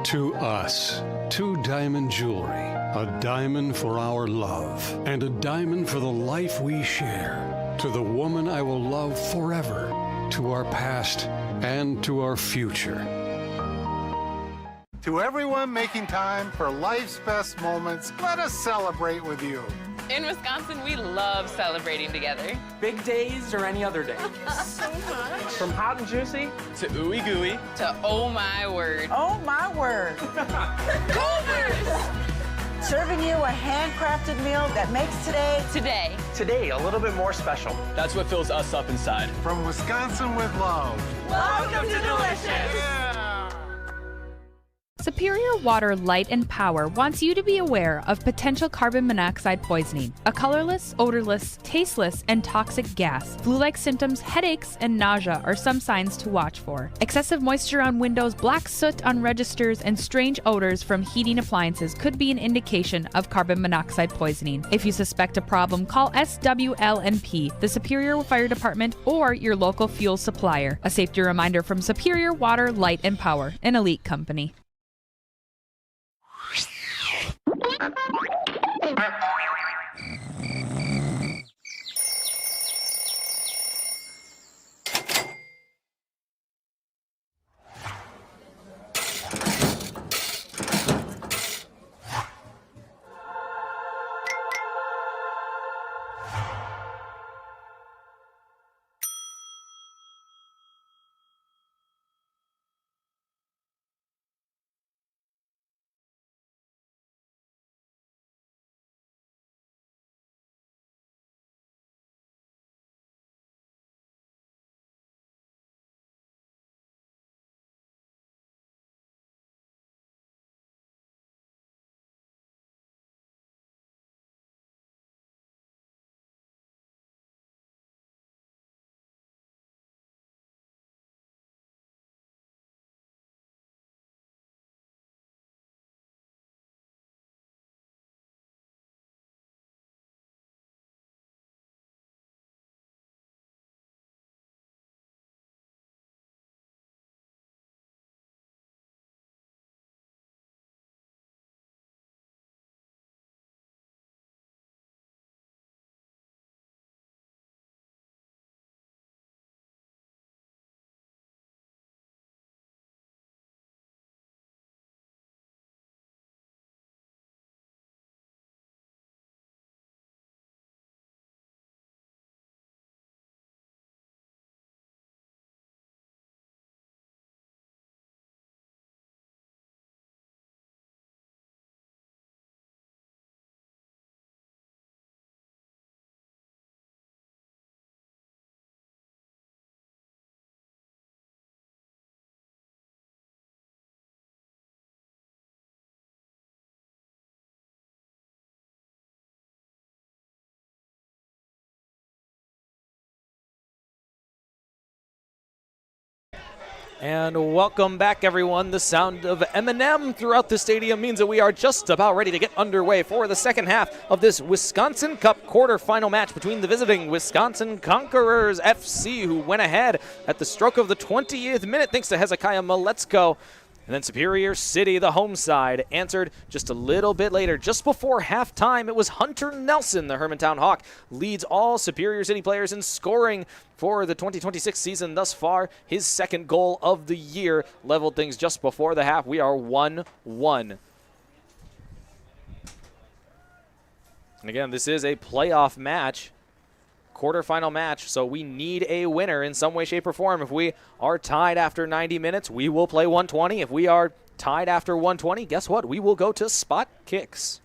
To us, two diamond jewelry, a diamond for our love, and a diamond for the life we share. To the woman I will love forever, to our past and to our future. To everyone making time for life's best moments, let us celebrate with you. In Wisconsin, we love celebrating together. Big days or any other day. So much. From hot and juicy To ooey gooey. To oh my word. Oh my word. Culver's! Serving you a handcrafted meal that makes today. Today a little bit more special. That's what fills us up inside. From Wisconsin with love. Welcome to Delicious. Superior Water, Light and Power wants you to be aware of potential carbon monoxide poisoning, a colorless, odorless, tasteless, and toxic gas. Flu-like symptoms, headaches, and nausea are some signs to watch for. Excessive moisture on windows, black soot on registers, and strange odors from heating appliances could be an indication of carbon monoxide poisoning. If you suspect a problem, call SWLMP, the Superior Fire Department, or your local fuel supplier. A safety reminder from Superior Water, Light and Power, an elite company. And welcome back, everyone. The sound of Eminem throughout the stadium means that we are just about ready to get underway for the second half of this Wisconsin Cup quarterfinal match between the visiting Wisconsin Conquerors FC, who went ahead at the stroke of the 20th minute thanks to Hezekiah Maletzko. And then Superior City, the home side, answered just a little bit later. Just before halftime, it was Hunter Nelson, the Hermantown Hawk, leads all Superior City players in scoring for the 2026 season thus far. His second goal of the year leveled things just before the half. We are 1-1. And again, this is a playoff match. Quarterfinal match, so we need a winner in some way, shape, or form. If we are tied after 90 minutes, we will play 120. If we are tied after 120, guess what? We will go to spot kicks.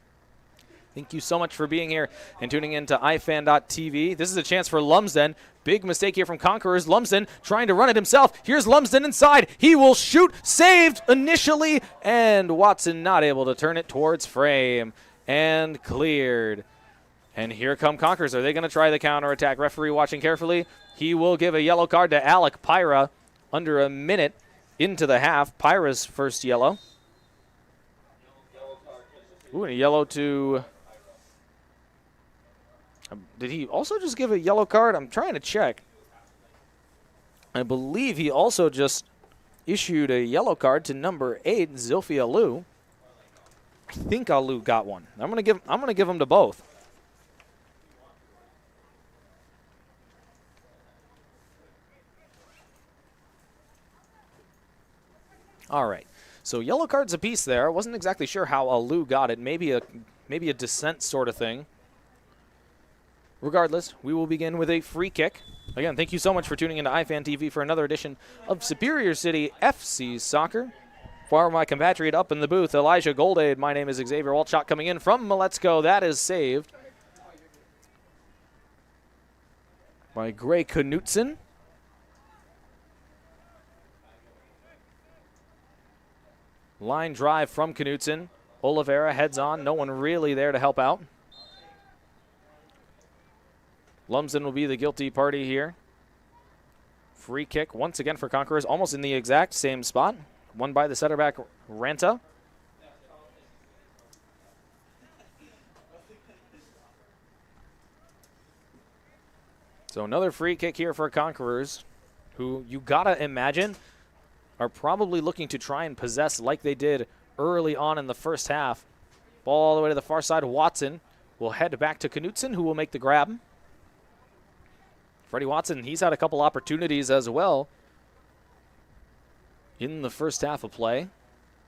Thank you so much for being here and tuning in to ifan.tv. This is a chance for Lumsden. Big mistake here from Conquerors. Lumsden trying to run it himself. Here's Lumsden inside. He will shoot. Saved initially, and Watson not able to turn it towards frame. And cleared. And here come Conquerors. Are they going to try the counterattack? Referee watching carefully. He will give a yellow card to Alec Pyra under a minute into the half. Pyra's first yellow. Ooh, and a yellow to... Did he also just give a yellow card? I'm trying to check. I believe he also just issued a yellow card to number 8, Zilfi Alou. I think Alou got one. I'm going to give him to both. All right, so yellow cards apiece there. I wasn't exactly sure how Alou got it. Maybe a descent sort of thing. Regardless, we will begin with a free kick. Again, thank you so much for tuning into iFan TV for another edition of Superior City FC Soccer. For my compatriot up in the booth, Elijah Goldade, my name is Xavier Walchuk coming in from Maletzko. That is saved by Gray Knutson. Line drive from Knutson. Oliveira heads on. No one really there to help out. Lumsden will be the guilty party here. Free kick once again for Conquerors, almost in the exact same spot. Won by the setter back, Ranta. So another free kick here for Conquerors, who you gotta imagine are probably looking to try and possess like they did early on in the first half. Ball all the way to the far side. Watson will head back to Knutson, who will make the grab. Freddie Watson, he's had a couple opportunities as well in the first half of play.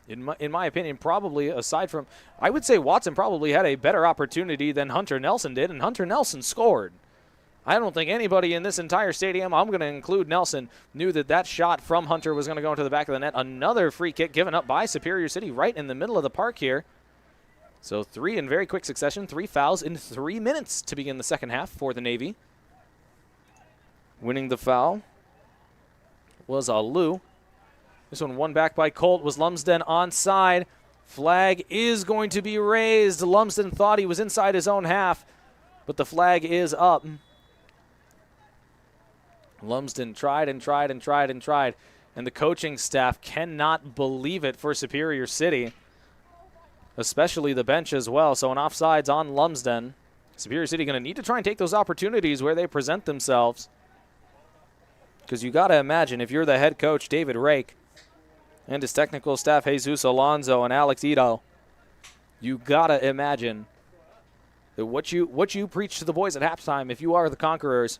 In my opinion, probably aside from, I would say Watson probably had a better opportunity than Hunter Nelson did, and Hunter Nelson scored. I don't think anybody in this entire stadium, I'm going to include Nelson, knew that that shot from Hunter was going to go into the back of the net. Another free kick given up by Superior City right in the middle of the park here. So 3 in very quick succession, 3 fouls in 3 minutes to begin the second half for the Navy. Winning the foul was Alou. This one won back by Colt. Was Lumsden onside. Flag is going to be raised. Lumsden thought he was inside his own half, but the flag is up. Lumsden tried and tried and tried and tried, and the coaching staff cannot believe it for Superior City, especially the bench as well. So an offsides on Lumsden. Superior City going to need to try and take those opportunities where they present themselves, because you got to imagine if you're the head coach, David Rake, and his technical staff, Jesus Alonso and Alex Ito, you got to imagine that what you preach to the boys at halftime, if you are the Conquerors,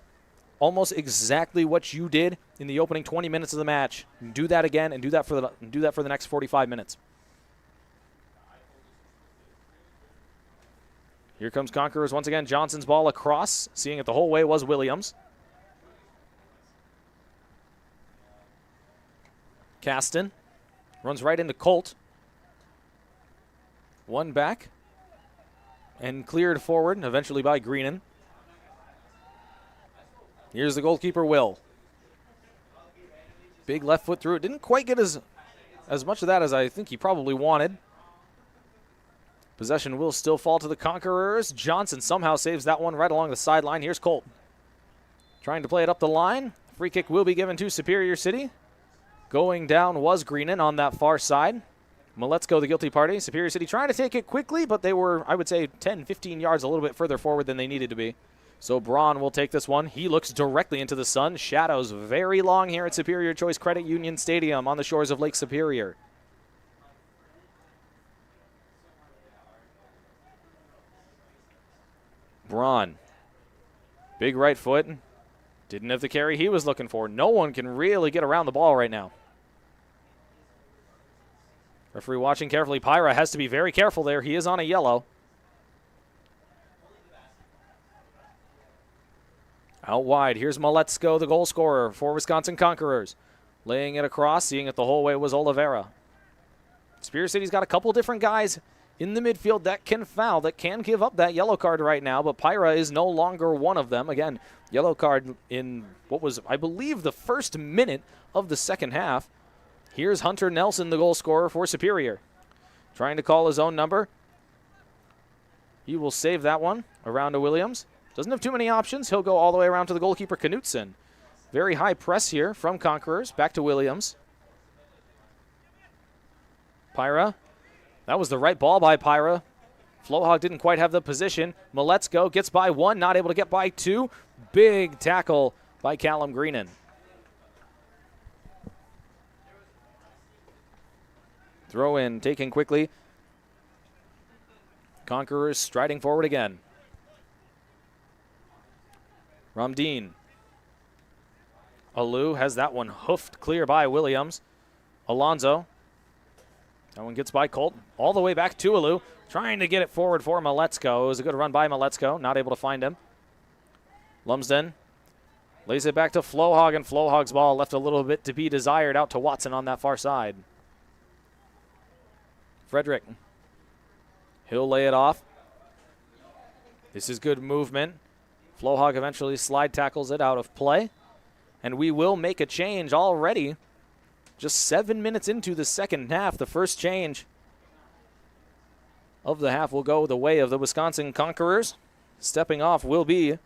almost exactly what you did in the opening 20 minutes of the match. Do that again, and do that for the next 45 minutes. Here comes Conquerors once again. Johnson's ball across. Seeing it the whole way was Williams. Caston runs right into Colt. One back and cleared forward, eventually by Greenan. Here's the goalkeeper, Will. Big left foot through it. Didn't quite get as much of that as I think he probably wanted. Possession will still fall to the Conquerors. Johnson somehow saves that one right along the sideline. Here's Colt trying to play it up the line. Free kick will be given to Superior City. Going down was Greenan on that far side. Let's the guilty party. Superior City trying to take it quickly, but they were, I would say, 10, 15 yards a little bit further forward than they needed to be. So Braun will take this one. He looks directly into the sun. Shadows very long here at Superior Choice Credit Union Stadium on the shores of Lake Superior. Braun. Big right foot. Didn't have the carry he was looking for. No one can really get around the ball right now. Referee watching carefully. Pyra has to be very careful there. He is on a yellow. Out wide. Here's Maletsko, the goal scorer for Wisconsin Conquerors. Laying it across, seeing it the whole way was Oliveira. Superior City's got a couple different guys in the midfield that can foul, that can give up that yellow card right now, but Pyra is no longer one of them. Again, yellow card in what was, I believe, the first minute of the second half. Here's Hunter Nelson, the goal scorer for Superior. Trying to call his own number. He will save that one around to Williams. Doesn't have too many options. He'll go all the way around to the goalkeeper, Knutson. Very high press here from Conquerors. Back to Williams. Pyra. That was the right ball by Pyra. Flohog didn't quite have the position. Maletsko gets by one, not able to get by two. Big tackle by Callum Greenan. Throw in, taken quickly. Conquerors striding forward again. Ramdeen. Alou has that one hoofed clear by Williams. Alonzo. That one gets by Colt. All the way back to Alou. Trying to get it forward for Maletsko. It was a good run by Maletsko. Not able to find him. Lumsden lays it back to Flohog, and Flohog's ball left a little bit to be desired out to Watson on that far side. Frederick. He'll lay it off. This is good movement. Flohog eventually slide tackles it out of play. And we will make a change already. Just 7 minutes into the second half. The first change of the half will go the way of the Wisconsin Conquerors. Stepping off will be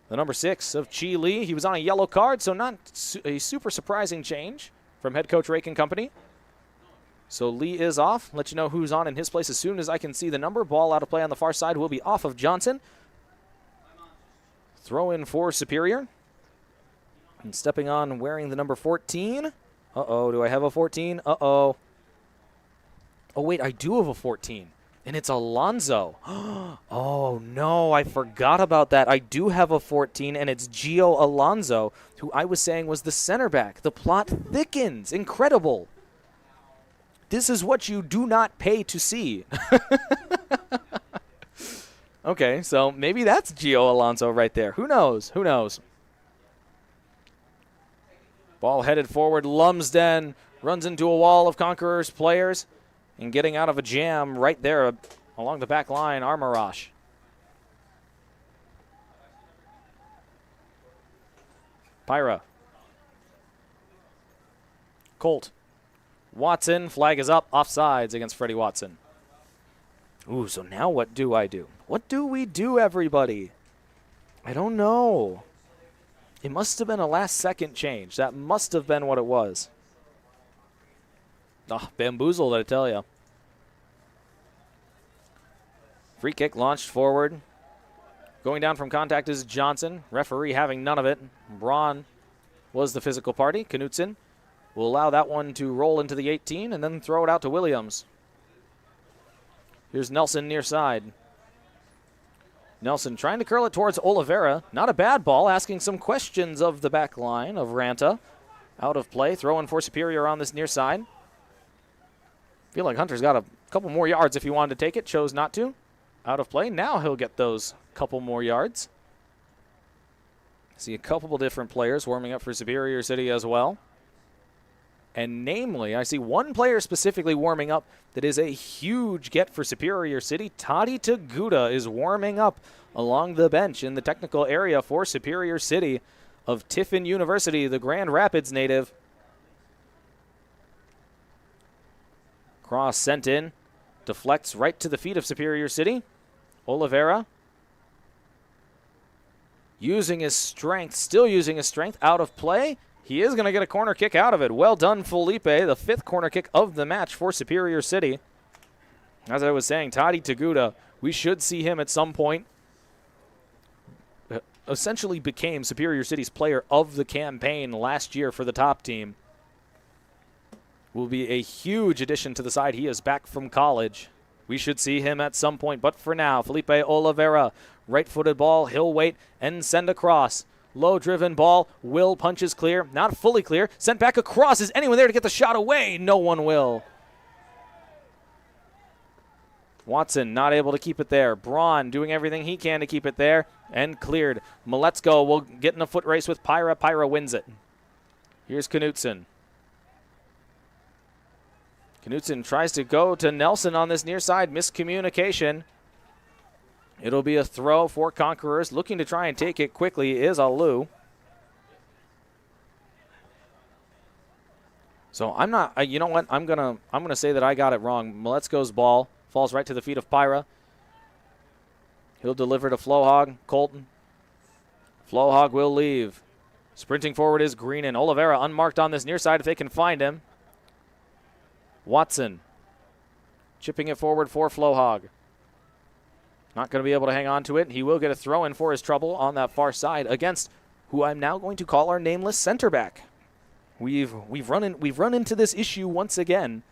the number 6 of Chi Lee. He was on a yellow card, so not a super surprising change from head coach Rake and company. So Lee is off. Let you know who's on in his place as soon as I can see the number. Ball out of play on the far side will be off of Johnson. Throw in for Superior. And stepping on wearing the number 14. Uh-oh, do I have a 14? Uh-oh. Oh, wait, I do have a 14. And it's Alonzo. Oh, no, I forgot about that. I do have a 14, and it's Gio Alonzo, who I was saying was the center back. The plot thickens. Incredible. This is what you do not pay to see. Okay, so maybe that's Gio Alonso right there. Who knows? Who knows? Ball headed forward. Lumsden runs into a wall of Conquerors players and getting out of a jam right there along the back line, Armarash. Pyra. Colt. Watson, flag is up, offsides against Freddie Watson. Ooh, so now what do I do? What do we do, everybody? I don't know. It must have been a last-second change. That must have been what it was. Oh, bamboozled, I tell you. Free kick launched forward. Going down from contact is Johnson. Referee having none of it. Braun was the physical party. Knutson will allow that one to roll into the 18 and then throw it out to Williams. Here's Nelson near side. Nelson trying to curl it towards Oliveira. Not a bad ball, asking some questions of the back line of Ranta. Out of play, throwing for Superior on this near side. Feel like Hunter's got a couple more yards if he wanted to take it, chose not to. Out of play, now he'll get those couple more yards. See a couple different players warming up for Superior City as well. And namely, I see one player specifically warming up that is a huge get for Superior City. Toddy Taguda is warming up along the bench in the technical area for Superior City of Tiffin University, the Grand Rapids native. Cross sent in, deflects right to the feet of Superior City. Oliveira using his strength, still using his strength, out of play. He is going to get a corner kick out of it. Well done, Felipe. The 5th corner kick of the match for Superior City. As I was saying, Toddy Taguda, we should see him at some point. Essentially became Superior City's player of the campaign last year for the top team. Will be a huge addition to the side. He is back from college. We should see him at some point. But for now, Felipe Oliveira, right-footed ball. He'll wait and send across. Low-driven ball. Will punches clear. Not fully clear. Sent back across. Is anyone there to get the shot away? No one will. Watson not able to keep it there. Braun doing everything he can to keep it there and cleared. Maletzko will get in a foot race with Pyra. Pyra wins it. Here's Knutson. Knutson tries to go to Nelson on this near side. Miscommunication. It'll be a throw for Conquerors. Looking to try and take it quickly is Alu. So I'm not, you know what? I'm gonna say that I got it wrong. Maletzko's ball falls right to the feet of Pyra. He'll deliver to Flohog. Colton. Flohog will leave. Sprinting forward is Greenan. Oliveira unmarked on this near side if they can find him. Watson. Chipping it forward for Flohog. Not going to be able to hang on to it. He will get a throw in for his trouble on that far side against who I'm now going to call our nameless center back. We've run into this issue once again.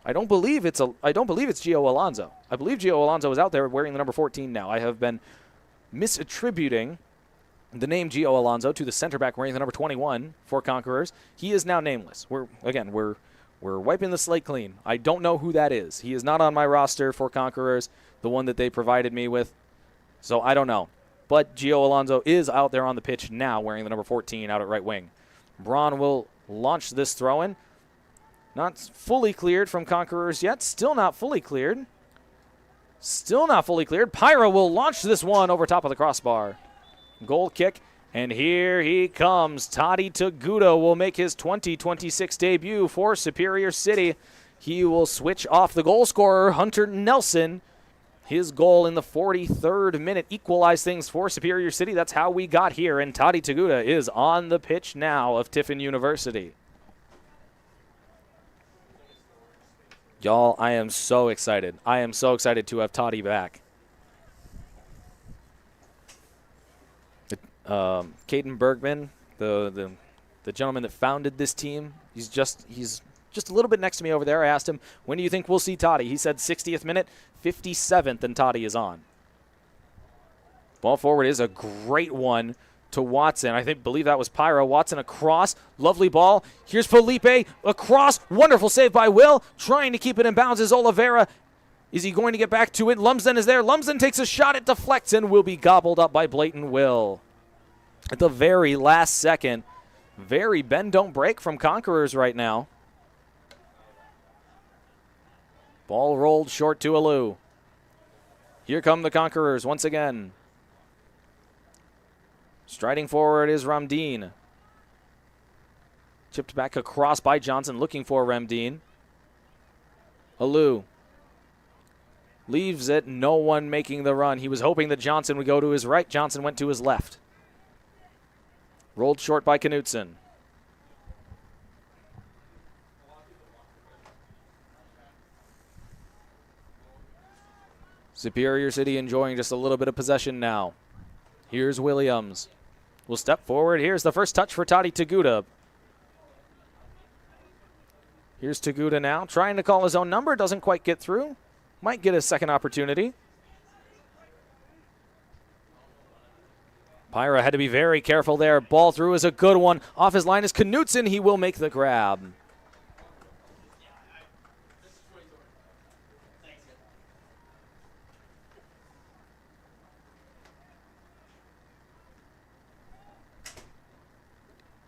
I don't believe it's Gio Alonso. I believe Gio Alonso is out there wearing the number 14 now. I have been misattributing the name Gio Alonso to the center back wearing the number 21 for Conquerors. He is now nameless. We're wiping the slate clean. I don't know who that is. He is not on my roster for Conquerors, the one that they provided me with. So I don't know. But Gio Alonso is out there on the pitch now wearing the number 14 out at right wing. Braun will launch this throw-in. Not fully cleared from Conquerors yet. Still not fully cleared. Still not fully cleared. Pyra will launch this one over top of the crossbar. Goal kick. And here he comes. Toddy Taguda will make his 2026 debut for Superior City. He will switch off the goal scorer, Hunter Nelson. His goal in the 43rd minute equalized things for Superior City. That's how we got here. And Toddy Taguda is on the pitch now of Tiffin University. Y'all, I am so excited. I am so excited to have Toddy back. Caden Bergman, the gentleman that founded this team, he's just a little bit next to me over there. I asked him, when do you think we'll see Toddy? He said 60th minute, 57th, and Toddy is on. Ball forward is a great one to Watson. Believe that was Pyro. Watson across. Lovely ball. Here's Felipe across. Wonderful save by Will. Trying to keep it in bounds is Oliveira. Is he going to get back to it? Lumsden is there. Lumsden takes a shot. It deflects and will be gobbled up by Blatant Will. At the very last second. Very bend don't break from Conquerors right now. Ball rolled short to Alu. Here come the Conquerors once again. Striding forward is Ramdeen. Chipped back across by Johnson, looking for Ramdeen. Alu leaves it, no one making the run. He was hoping that Johnson would go to his right. Johnson went to his left. Rolled short by Knutson. Superior City enjoying just a little bit of possession now. Here's Williams. Will step forward. Here's the first touch for Toddy Taguda. Here's Taguda now, trying to call his own number. Doesn't quite get through. Might get a second opportunity. Pyra had to be very careful there. Ball through is a good one. Off his line is Knutson. He will make the grab.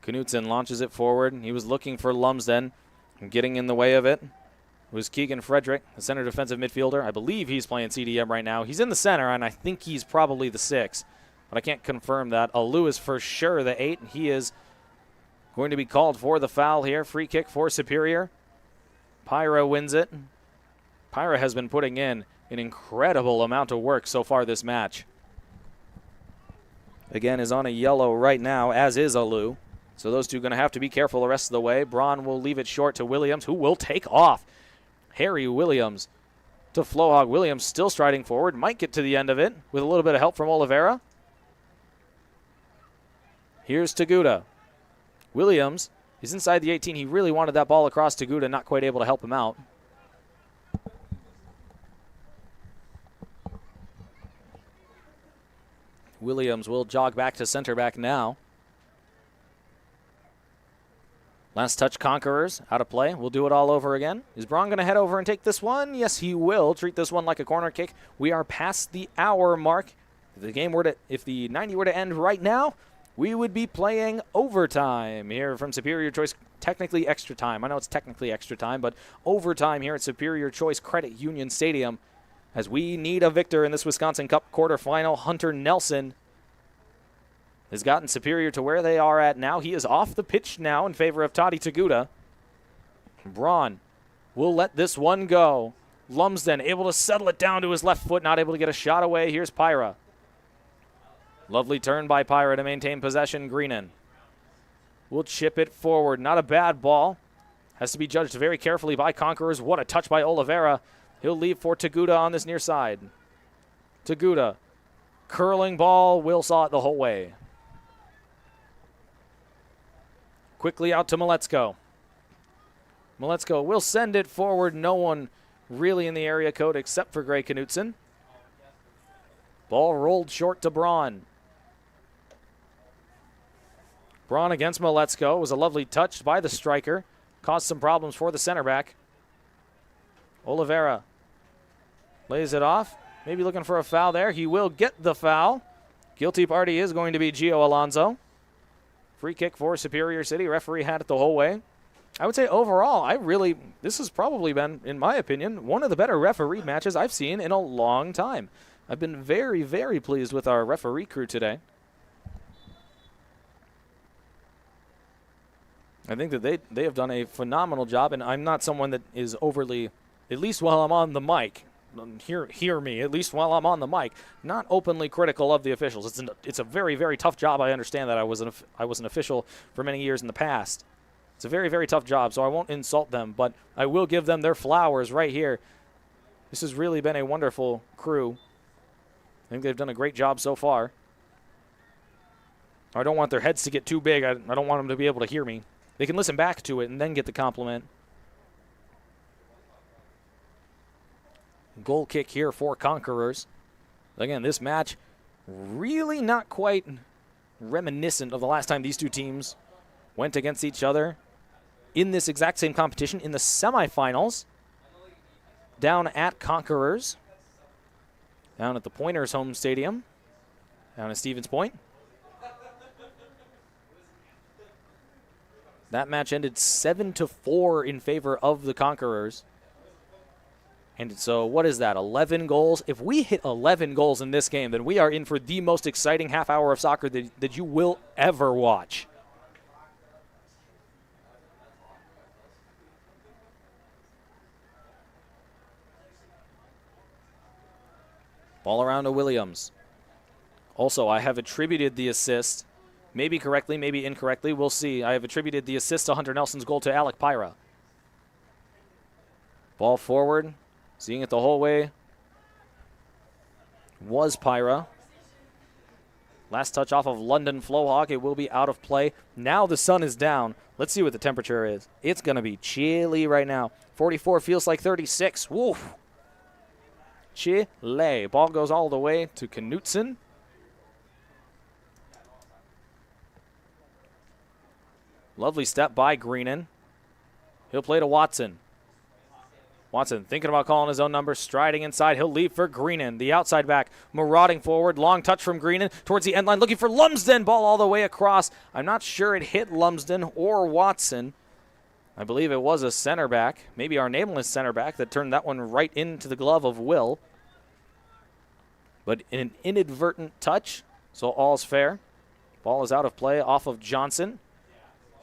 Knutson launches it forward. He was looking for Lumsden and getting in the way of it. It was Keegan Frederick, the center defensive midfielder. I believe he's playing CDM right now. He's in the center, and I think he's probably the 6, but I can't confirm that. Alu is for sure the 8, and he is going to be called for the foul here. Free kick for Superior. Pyra wins it. Pyra has been putting in an incredible amount of work so far this match. Again, is on a yellow right now, as is Alu. So those two going to have to be careful the rest of the way. Braun will leave it short to Williams, who will take off. Harry Williams to Flohawk. Williams still striding forward. Might get to the end of it with a little bit of help from Oliveira. Here's Taguda. Williams is inside the 18. He really wanted that ball across Taguda, not quite able to help him out. Williams will jog back to center back now. Last touch, Conquerors, out of play. We'll do it all over again. Is Braun going to head over and take this one? Yes, he will. Treat this one like a corner kick. We are past the hour mark. If the 90 were to end right now, we would be playing overtime here from Superior Choice. Technically extra time. I know it's technically extra time, but overtime here at Superior Choice Credit Union Stadium as we need a victor in this Wisconsin Cup quarterfinal. Hunter Nelson has gotten Superior to where they are at now. He is off the pitch now in favor of Toddy Taguda. Braun will let this one go. Lumsden able to settle it down to his left foot, not able to get a shot away. Here's Pyra. Lovely turn by Pyra to maintain possession. Greenan will chip it forward. Not a bad ball. Has to be judged very carefully by Conquerors. What a touch by Oliveira. He'll leave for Taguda on this near side. Taguda. Curling ball. Will saw it the whole way. Quickly out to Maletzko. Maletzko will send it forward. No one really in the area code except for Gray Knutson. Ball rolled short to Braun. Braun against Maletzko. Was a lovely touch by the striker. Caused some problems for the center back. Oliveira lays it off. Maybe looking for a foul there. He will get the foul. Guilty party is going to be Gio Alonso. Free kick for Superior City. Referee had it the whole way. I would say overall, this has probably been, in my opinion, one of the better referee matches I've seen in a long time. I've been very, very pleased with our referee crew today. I think that they have done a phenomenal job, and I'm not someone that is overly, at least while I'm on the mic, hear me, at least while I'm on the mic, not openly critical of the officials. It's a very, very tough job. I understand that. I was an official for many years in the past. It's a very, very tough job, so I won't insult them, but I will give them their flowers right here. This has really been a wonderful crew. I think they've done a great job so far. I don't want their heads to get too big. I don't want them to be able to hear me. They can listen back to it and then get the compliment. Goal kick here for Conquerors. Again, this match really not quite reminiscent of the last time these two teams went against each other in this exact same competition in the semifinals down at Conquerors, down at the Pointers home stadium, down at Stevens Point. That match ended 7-4 in favor of the Conquerors. And so what is that, 11 goals? If we hit 11 goals in this game, then we are in for the most exciting half hour of soccer that you will ever watch. Ball around to Williams. Also, I have attributed the assist, maybe correctly, maybe incorrectly. We'll see. I have attributed the assist to Hunter Nelson's goal to Alec Pyra. Ball forward. Seeing it the whole way was Pyra. Last touch off of London Flohawk. It will be out of play. Now the sun is down. Let's see what the temperature is. It's going to be chilly right now. 44 feels like 36. Woof. Chile. Ball goes all the way to Knutson. Lovely step by Greenan. He'll play to Watson. Watson thinking about calling his own number, striding inside. He'll leave for Greenan, the outside back, marauding forward. Long touch from Greenan towards the end line, looking for Lumsden. Ball all the way across. I'm not sure it hit Lumsden or Watson. I believe it was a center back, maybe our nameless center back, that turned that one right into the glove of Will. But an inadvertent touch, so all's fair. Ball is out of play off of Johnson.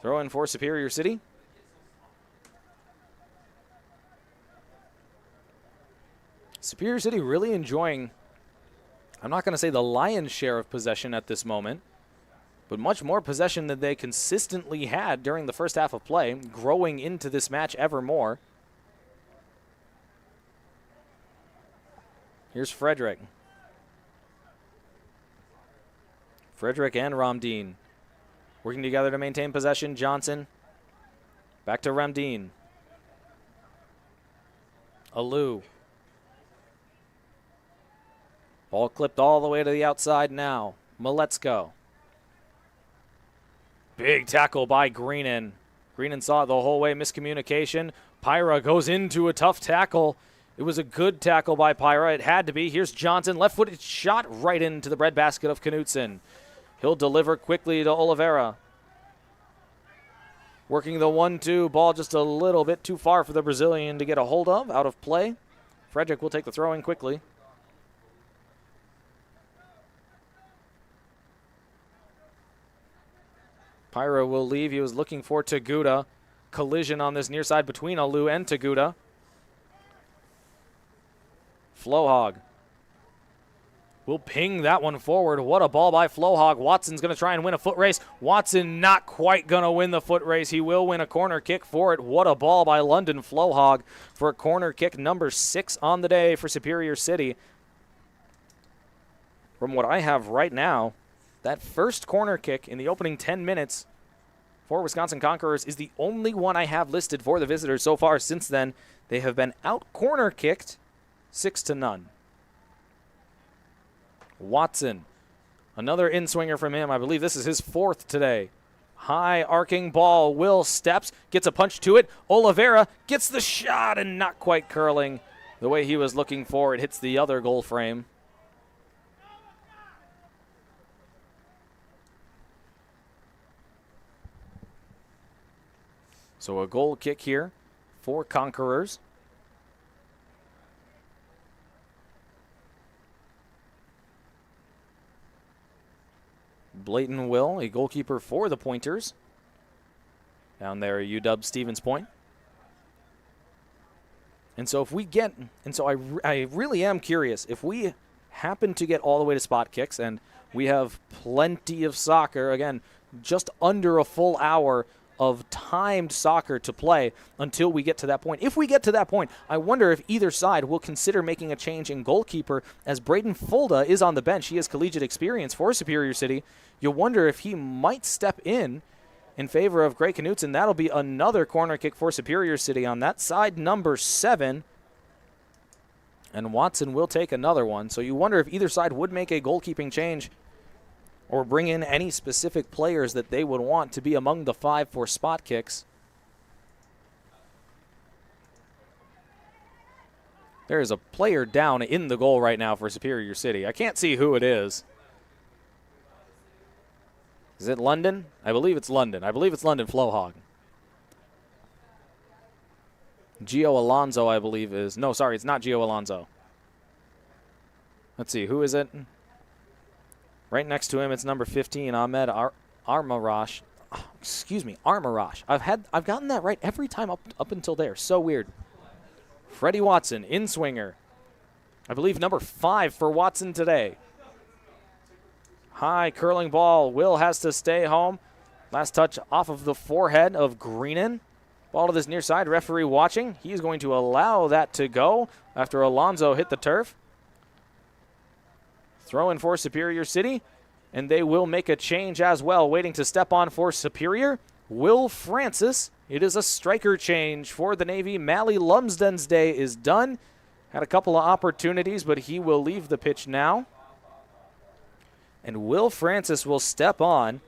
Throw in for Superior City. Superior City really enjoying, I'm not going to say the lion's share of possession at this moment, but much more possession than they consistently had during the first half of play, growing into this match ever more. Here's Frederick. Frederick and Ramdeen working together to maintain possession. Johnson back to Ramdeen. Alou. Ball clipped all the way to the outside now. Maletzko. Big tackle by Greenan. Greenan saw it the whole way, miscommunication. Pyra goes into a tough tackle. It was a good tackle by Pyra. It had to be. Here's Johnson. Left-footed shot right into the breadbasket of Knutson. He'll deliver quickly to Oliveira. Working the 1-2. Ball just a little bit too far for the Brazilian to get a hold of. Out of play. Frederick will take the throw in quickly. Pyra will leave. He was looking for Taguda. Collision on this near side between Alou and Taguda. Flohog will ping that one forward. What a ball by Flohog. Watson's going to try and win a foot race. Watson not quite going to win the foot race. He will win a corner kick for it. What a ball by London Flohog for a corner kick number 6 on the day for Superior City. From what I have right now, that first corner kick in the opening 10 minutes for Wisconsin Conquerors is the only one I have listed for the visitors so far. Since then, they have been out corner kicked 6-0. Watson, another in-swinger from him. I believe this is his 4th today. High arcing ball. Will steps, gets a punch to it. Oliveira gets the shot and not quite curling the way he was looking for. It hits the other goal frame. So a goal kick here for Conquerors. Blayton Will, a goalkeeper for the Pointers. Down there at UW Stevens Point. And so if we get, and so I really am curious, if we happen to get all the way to spot kicks and we have plenty of soccer, again, just under a full hour of timed soccer to play until we get to that point. If we get to that point, I wonder if either side will consider making a change in goalkeeper, as Braden Fulda is on the bench. He has collegiate experience for Superior City. You wonder if he might step in favor of Gray Knutson. That'll be another corner kick for Superior City on that side, number 7. And Watson will take another one. So you wonder if either side would make a goalkeeping change or bring in any specific players that they would want to be among the 5 for spot kicks. There is a player down in the goal right now for Superior City. I can't see who it is. Is it London? I believe it's London. I believe it's London Flohog. Gio Alonso, I believe, is... No, sorry, it's not Gio Alonso. Let's see, who is it? Right next to him, it's number 15, Ahmed Armarash. Oh, excuse me, Armarash. I've gotten that right every time up until there. So weird. Freddie Watson, in-swinger. I believe number 5 for Watson today. High curling ball. Will has to stay home. Last touch off of the forehead of Greenan. Ball to this near side. Referee watching. He's going to allow that to go after Alonso hit the turf. Throw in for Superior City, and they will make a change as well. Waiting to step on for Superior, Will Francis. It is a striker change for the Navy. Mally Lumsden's day is done. Had a couple of opportunities, but he will leave the pitch now. And Will Francis will step on.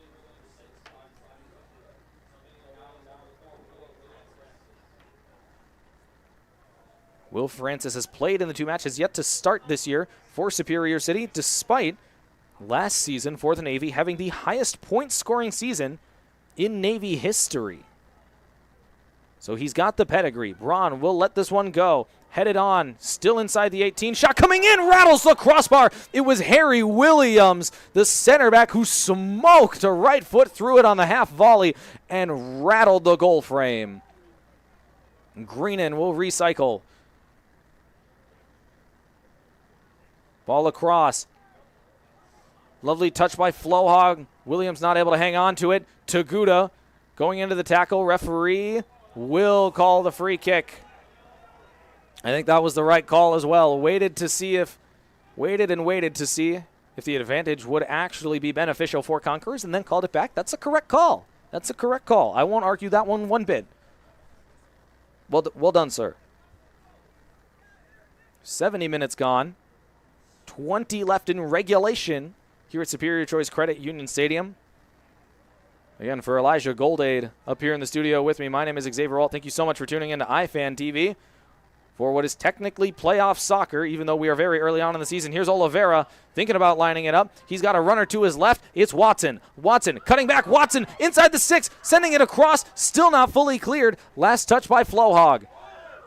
Will Francis has played in the 2 matches, yet to start this year for Superior City, despite last season for the Navy having the highest point-scoring season in Navy history. So he's got the pedigree. Braun will let this one go. Headed on, still inside the 18. Shot coming in, rattles the crossbar. It was Harry Williams, the center back, who smoked a right foot through it on the half volley and rattled the goal frame. Greenan will recycle. Ball across. Lovely touch by Flohog. Williams not able to hang on to it. Taguda going into the tackle. Referee will call the free kick. I think that was the right call as well. Waited to see if the advantage would actually be beneficial for Conquerors and then called it back. That's a correct call. I won't argue that one bit. Well done, sir. 70 minutes gone. 20 left in regulation here at Superior Choice Credit Union Stadium. Again, for Elijah Goldade up here in the studio with me, my name is Xavier Walt. Thank you so much for tuning in to iFan TV for what is technically playoff soccer, even though we are very early on in the season. Here's Oliveira thinking about lining it up. He's got a runner to his left. It's Watson. Watson cutting back. Watson inside the 6, sending it across. Still not fully cleared. Last touch by Flohog.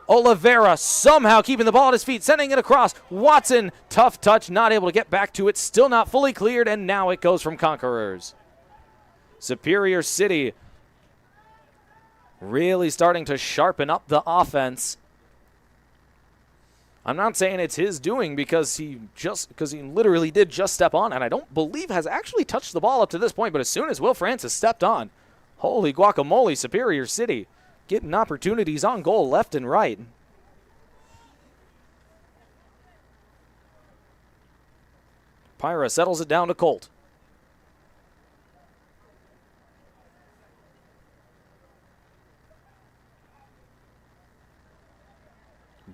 Oliveira somehow keeping the ball at his feet, sending it across. Watson, tough touch, not able to get back to it. Still not fully cleared, and now it goes from Conquerors. Superior City really starting to sharpen up the offense. I'm not saying it's his doing because he literally did just step on, and I don't believe has actually touched the ball up to this point, but as soon as Will Francis stepped on, holy guacamole, Superior City getting opportunities on goal left and right. Pyra settles it down to Colt.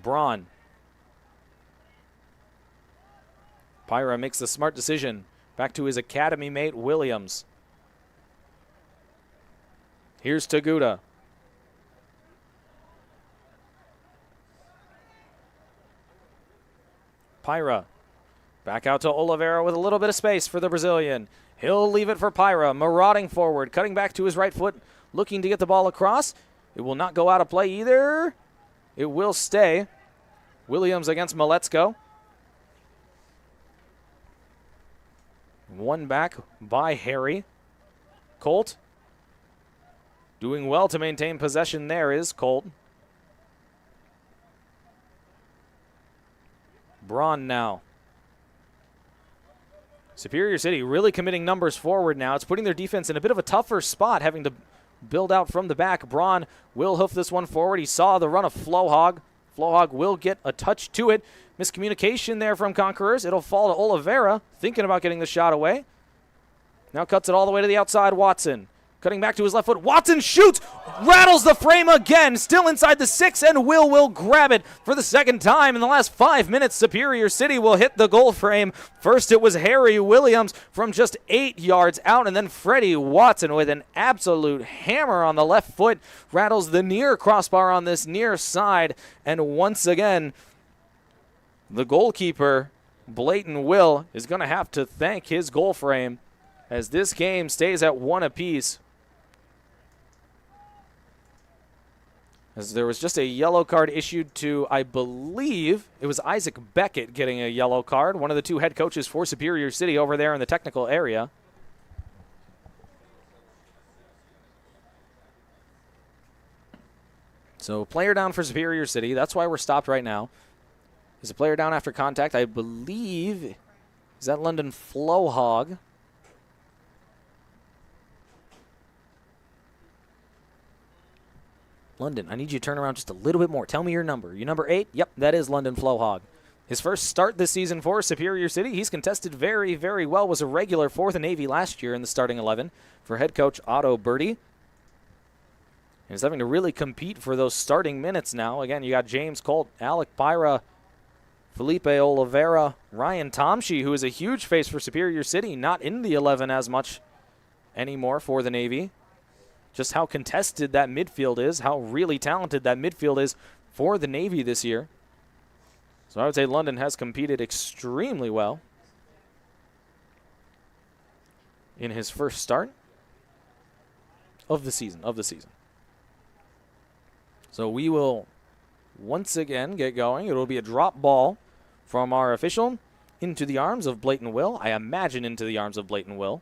Braun. Pyra makes the smart decision. Back to his academy mate, Williams. Here's Taguda. Pyra. Back out to Oliveira with a little bit of space for the Brazilian. He'll leave it for Pyra, marauding forward, cutting back to his right foot, looking to get the ball across. It will not go out of play either. It will stay. Williams against Maletsko. One back by Harry. Colt. Doing well to maintain possession there is Colt. Braun now. Superior City really committing numbers forward now. It's putting their defense in a bit of a tougher spot, having to build out from the back. Braun will hoof this one forward. He saw the run of Flohog. Flohog will get a touch to it. Miscommunication there from Conquerors. It'll fall to Oliveira, thinking about getting the shot away. Now cuts it all the way to the outside. Watson cutting back to his left foot. Watson shoots, rattles the frame again, still inside the 6, and will grab it for the second time in the last 5 minutes. Superior City will hit the goal frame. First it was Harry Williams from just 8 yards out, and then Freddie Watson with an absolute hammer on the left foot rattles the near crossbar on this near side, and once again the goalkeeper, Blayton Will, is going to have to thank his goal frame as this game stays at 1 apiece. As there was just a yellow card issued to, I believe, it was Isaac Beckett getting a yellow card, one of the 2 head coaches for Superior City over there in the technical area. So player down for Superior City. That's why we're stopped right now. Is a player down after contact, I believe. Is that London Flohog? London, I need you to turn around just a little bit more. Tell me your number. You number 8? Yep, that is London Flohog. His first start this season for Superior City. He's contested very, very well. Was a regular for the Navy last year in the starting 11 for head coach Otto Birdie. And he's having to really compete for those starting minutes now. Again, you got James Colt, Alec Pyra, Felipe Oliveira, Ryan Tomshe, who is a huge face for Superior City, not in the 11 as much anymore for the Navy. Just how contested that midfield is, how really talented that midfield is for the Navy this year. So I would say London has competed extremely well in his first start of the season. So we will once again get going. It will be a drop ball from our official into the arms of Blayton Will. I imagine into the arms of Blayton Will.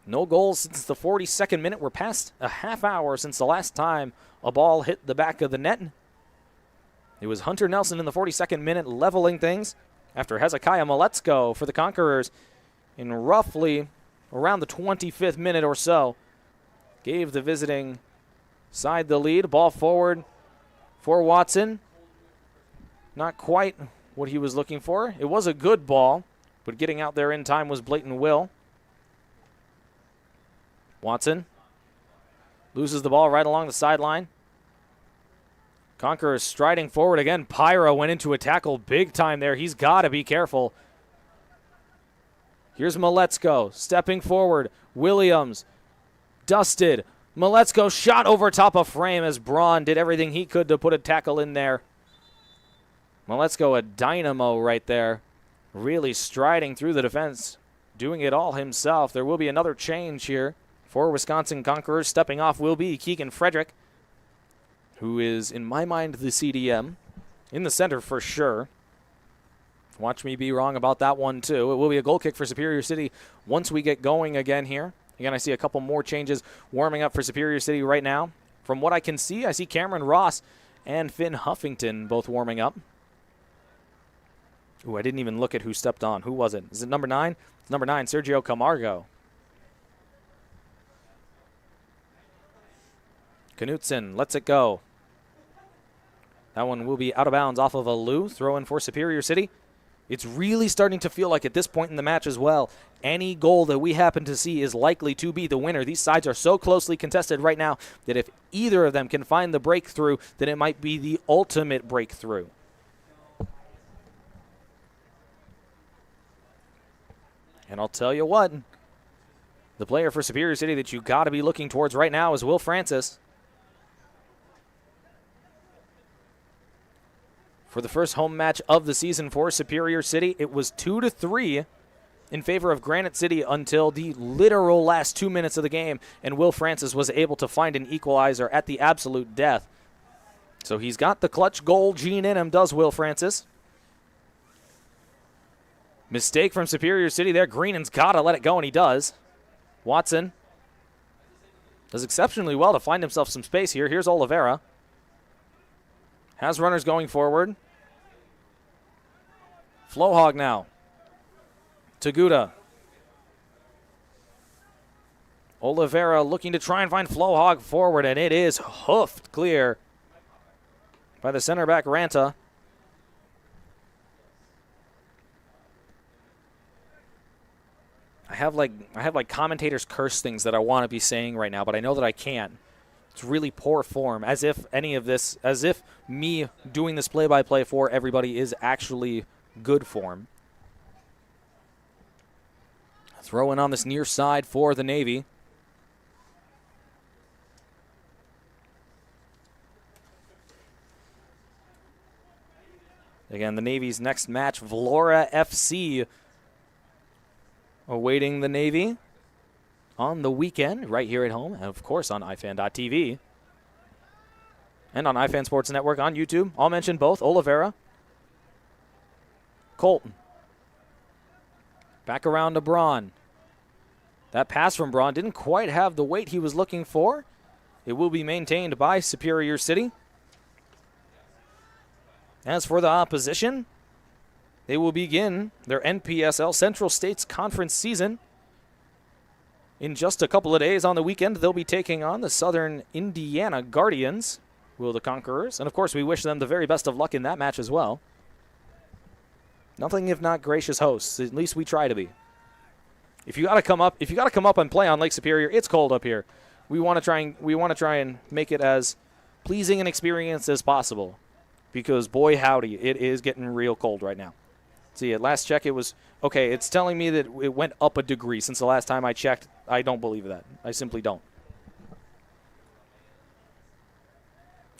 No goals since the 42nd minute. We're past a half hour since the last time a ball hit the back of the net. It was Hunter Nelson in the 42nd minute leveling things. after Hezekiah Maletzko for the Conquerors in roughly around the 25th minute or so. Gave the visiting side the lead. Ball forward for Watson. Not quite what he was looking for. It was a good ball, but getting out there in time was blatant will. Watson loses the ball right along the sideline. Conquerors striding forward again. Pyra went into a tackle big time there. He's got to be careful. Here's Maletzko stepping forward. Williams dusted. Maletzko shot over top of frame as Braun did everything he could to put a tackle in there. Maletzko, a dynamo right there. Really striding through the defense, doing it all himself. There will be another change here for Wisconsin Conquerors. Stepping off will be Keegan Frederick, who is, in my mind, the CDM. In the center for sure. Watch me be wrong about that one, too. It will be a goal kick for Superior City once we get going again here. Again, I see a couple more changes warming up for Superior City right now. From what I can see, I see Cameron Ross and Finn Huffington both warming up. Ooh, I didn't even look at who stepped on. Who was it? Is it number 9? It's number 9, Sergio Camargo. Knutson lets it go. That one will be out of bounds off of a Lou. Throw in for Superior City. It's really starting to feel like at this point in the match as well, any goal that we happen to see is likely to be the winner. These sides are so closely contested right now that if either of them can find the breakthrough, then it might be the ultimate breakthrough. And I'll tell you what, the player for Superior City that you got to be looking towards right now is Will Francis. For the first home match of the season for Superior City, it was 2-3 in favor of Granite City until the literal last 2 minutes of the game, and Will Francis was able to find an equalizer at the absolute death. So he's got the clutch goal gene in him, does Will Francis. Mistake from Superior City there. Greenan's got to let it go, and he does. Watson does exceptionally well to find himself some space here. Here's Oliveira. Has runners going forward. Flohog now. Taguda. Oliveira looking to try and find Flohog forward, and it is hoofed clear by the center back, Ranta. I have like commentators curse things that I want to be saying right now, but I know that I can't. It's really poor form, as if me doing this play-by-play for everybody is actually good form. Throw in on this near side for the Navy. Again, the Navy's next match, Vlora FC, awaiting the Navy on the weekend, right here at home, and of course on ifan.tv and on iFan Sports Network on YouTube. I'll mention both. Oliveira, Colton. Back around to Braun. That pass from Braun didn't quite have the weight he was looking for. It will be maintained by Superior City. As for the opposition, they will begin their NPSL Central States Conference season in just a couple of days. On the weekend, they'll be taking on the Southern Indiana Guardians, will the Conquerors. And, of course, we wish them the very best of luck in that match as well. Nothing if not gracious hosts. At least we try to be. If you got to come up and play on Lake Superior, it's cold up here. We want to try and make it as pleasing an experience as possible, because boy howdy, it is getting real cold right now. See, at last check, it was okay. It's telling me that it went up a degree since the last time I checked. I don't believe that. I simply don't.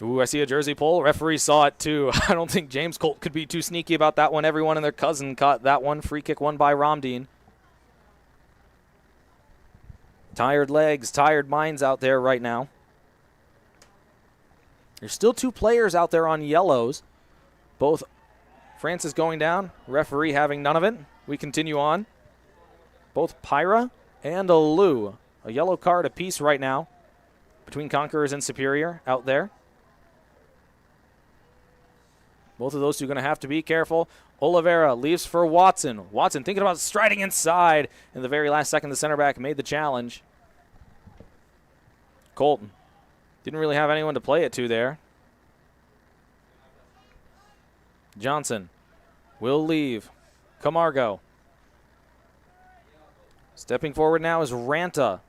Ooh, I see a jersey pull. Referee saw it too. I don't think James Colt could be too sneaky about that one. Everyone and their cousin caught that one. Free kick won by Romdeen. Tired legs, tired minds out there right now. There's still 2 players out there on yellows. Both Francis going down, referee having none of it. We continue on. Both Pyra and a Lou. A yellow card apiece right now between Conquerors and Superior out there. Both of those two are going to have to be careful. Oliveira leaves for Watson. Watson thinking about striding inside. In the very last second, the center back made the challenge. Colton didn't really have anyone to play it to there. Johnson will leave. Camargo. Stepping forward now is Ranta.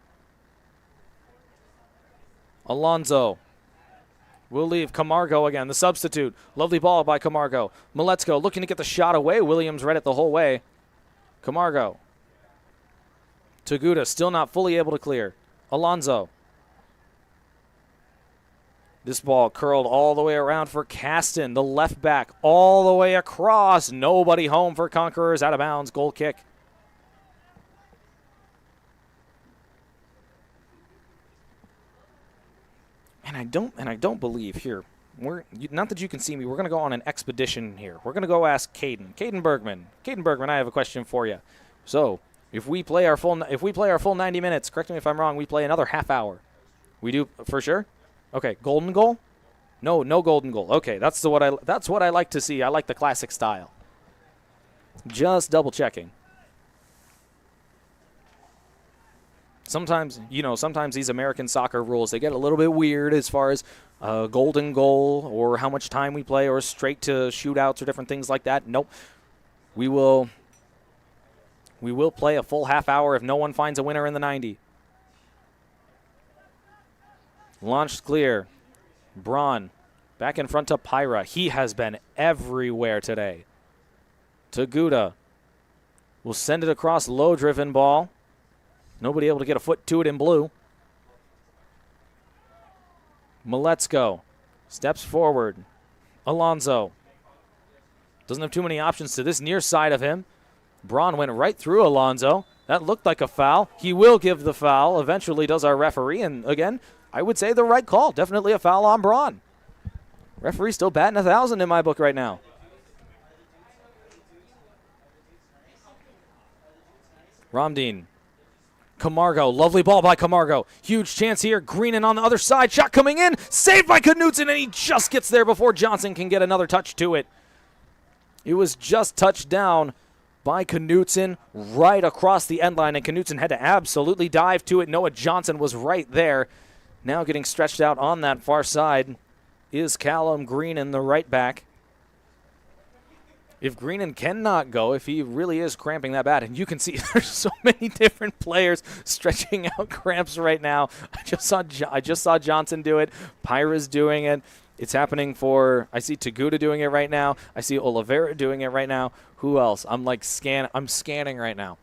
Alonso will leave. Camargo again, the substitute. Lovely ball by Camargo. Miletsko looking to get the shot away. Williams read it the whole way. Camargo. Taguda still not fully able to clear. Alonso. This ball curled all the way around for Caston, the left back, all the way across. Nobody home for Conquerors. Out of bounds. Goal kick. And I don't believe here. Not that you can see me. We're going to go on an expedition here. We're going to go ask Caden Bergman. Caden Bergman, I have a question for you. So, if we play our full 90 minutes, correct me if I'm wrong, we play another half hour. We do for sure? Okay, golden goal? No golden goal. Okay, that's what I like to see. I like the classic style. Just double checking. Sometimes these American soccer rules, they get a little bit weird as far as golden goal or how much time we play or straight to shootouts or different things like that. Nope. We will play a full half hour if no one finds a winner in the 90. Launched clear. Braun back in front to Pyra. He has been everywhere today. Taguda will send it across, low-driven ball. Nobody able to get a foot to it in blue. Miletsko steps forward. Alonso doesn't have too many options to this near side of him. Braun went right through Alonso. That looked like a foul. He will give the foul. Eventually does our referee. And again, I would say the right call. Definitely a foul on Braun. Referee still batting 1,000 in my book right now. Ramdeen. Camargo, lovely ball by Camargo. Huge chance here. Greenan on the other side. Shot coming in. Saved by Knutson, and he just gets there before Johnson can get another touch to it. It was just touched down by Knutson right across the end line, and Knutson had to absolutely dive to it. Noah Johnson was right there. Now getting stretched out on that far side is Callum Greenan, the right back. If Greenan cannot go, if he really is cramping that bad, and you can see there's so many different players stretching out cramps right now. I just saw Johnson do it. Pyra's doing it. It's happening I see Taguda doing it right now. I see Oliveira doing it right now. Who else? I'm scanning right now.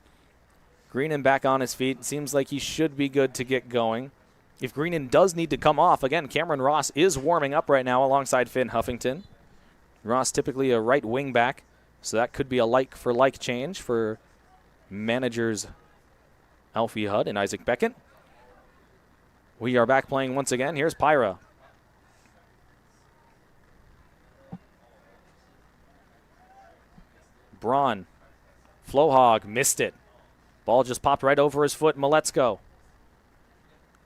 Greenan back on his feet. Seems like he should be good to get going. If Greenan does need to come off, again, Cameron Ross is warming up right now alongside Finn Huffington. Ross typically a right wing back. So that could be a like-for-like change for managers Alfie Hudd and Isaac Beckett. We are back playing once again. Here's Pyra. Braun. Flohog missed it. Ball just popped right over his foot. Miletsko.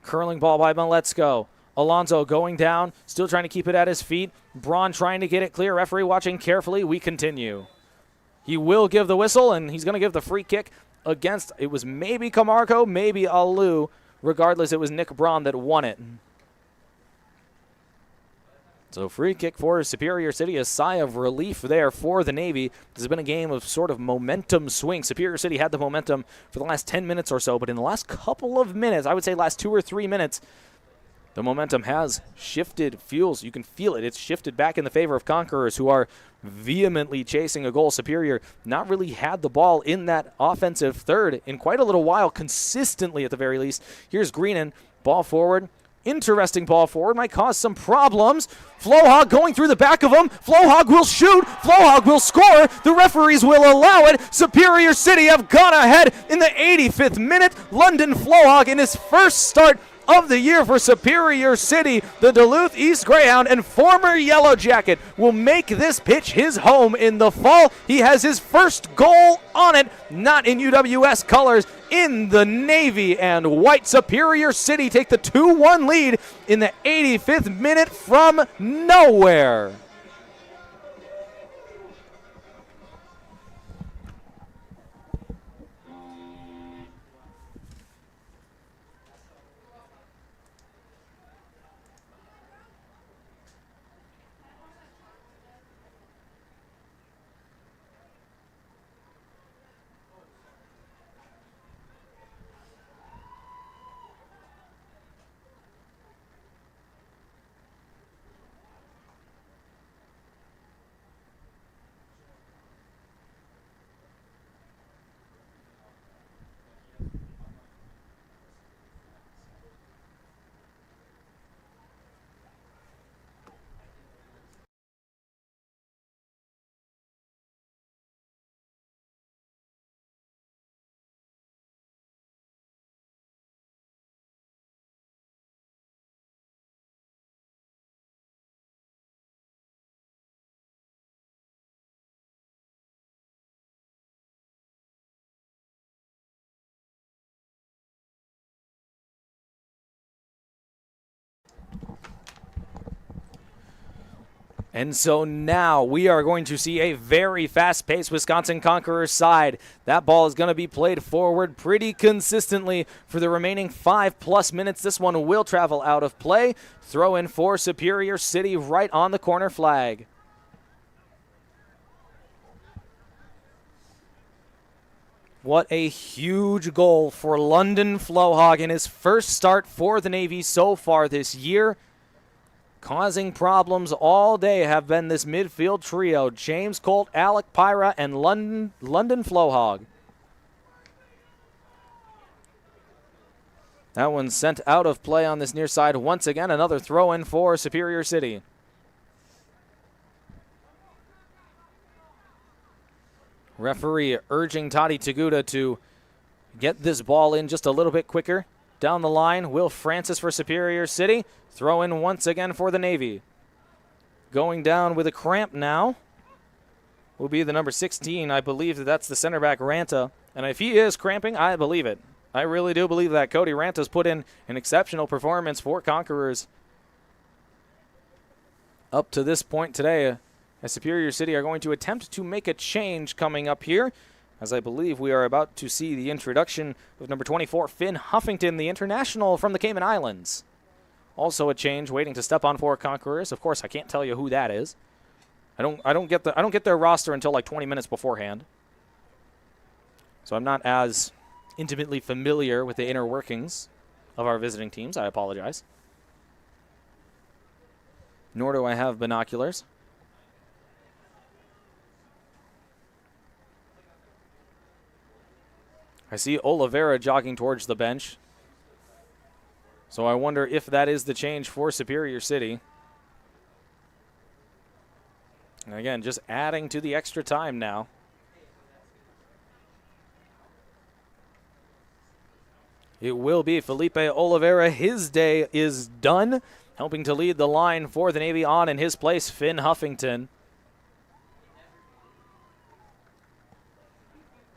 Curling ball by Miletsko. Alonso going down, still trying to keep it at his feet. Braun trying to get it clear. Referee watching carefully. We continue. He will give the whistle, and he's going to give the free kick against, it was maybe Camargo, maybe Alu. Regardless, it was Nick Braun that won it. So free kick for Superior City, a sigh of relief there for the Navy. This has been a game of sort of momentum swing. Superior City had the momentum for the last 10 minutes or so, but in the last couple of minutes, I would say last 2 or 3 minutes, the momentum has shifted. You can feel it. It's shifted back in the favor of Conquerors, who are vehemently chasing a goal. Superior not really had the ball in that offensive third in quite a little while, consistently at the very least. Here's Greenan, ball forward. Interesting ball forward, might cause some problems. Flohog going through the back of him. Flohog will shoot. Flohog will score. The referees will allow it. Superior City have gone ahead in the 85th minute. London Flohog in his first start of the year for Superior City. The Duluth East Greyhound and former Yellow Jacket will make this pitch his home in the fall. He has his first goal on it, not in UWS colors, in the navy and white. Superior City take the 2-1 lead in the 85th minute from nowhere. And so now we are going to see a very fast-paced Wisconsin Conquerors side. That ball is going to be played forward pretty consistently for the remaining 5+ minutes. This one will travel out of play. Throw in for Superior City right on the corner flag. What a huge goal for London Flohog in his first start for the Navy so far this year. Causing problems all day have been this midfield trio, James Colt, Alec Pyra, and London Flohog. That one's sent out of play on this near side. Once again, another throw-in for Superior City. Referee urging Toddy Taguda to get this ball in just a little bit quicker. Down the line, Will Francis for Superior City. Throw in once again for the Navy. Going down with a cramp now will be the number 16. I believe that's the center back, Ranta. And if he is cramping, I believe it. I really do believe that. Cody Ranta's put in an exceptional performance for Conquerors up to this point today. As Superior City are going to attempt to make a change coming up here, as I believe we are about to see the introduction of number 24, Finn Huffington, the international from the Cayman Islands. Also a change waiting to step on for Conquerors. Of course, I can't tell you who that is. I don't get their roster until like 20 minutes beforehand. So I'm not as intimately familiar with the inner workings of our visiting teams. I apologize. Nor do I have binoculars. I see Oliveira jogging towards the bench. So I wonder if that is the change for Superior City. And again, just adding to the extra time now. It will be Felipe Oliveira. His day is done. Helping to lead the line for the Navy on in his place, Finn Huffington.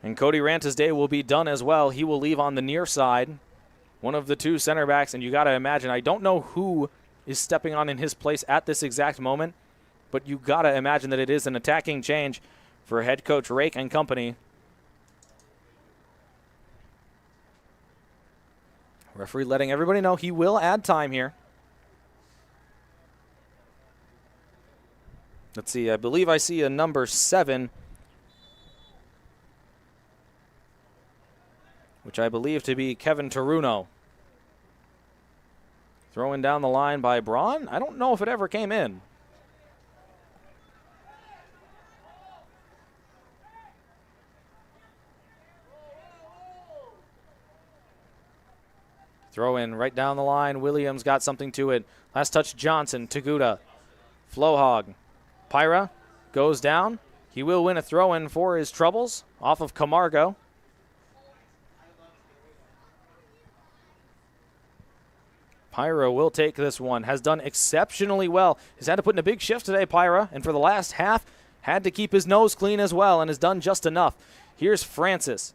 And Cody Ranta's day will be done as well. He will leave on the near side. One of the two center backs, and you got to imagine, I don't know who is stepping on in his place at this exact moment, but you got to imagine that it is an attacking change for head coach Rake and company. Referee letting everybody know he will add time here. Let's see, I believe I see a number 7, which I believe to be Kevin Taruno. Throwing down the line by Braun. I don't know if it ever came in. Throw in right down the line. Williams got something to it. Last touch, Johnson, Taguda, Flohog. Pyra goes down. He will win a throw-in for his troubles off of Camargo. Pyra will take this one. Has done exceptionally well. Has had to put in a big shift today, Pyra. And for the last half, had to keep his nose clean as well and has done just enough. Here's Francis.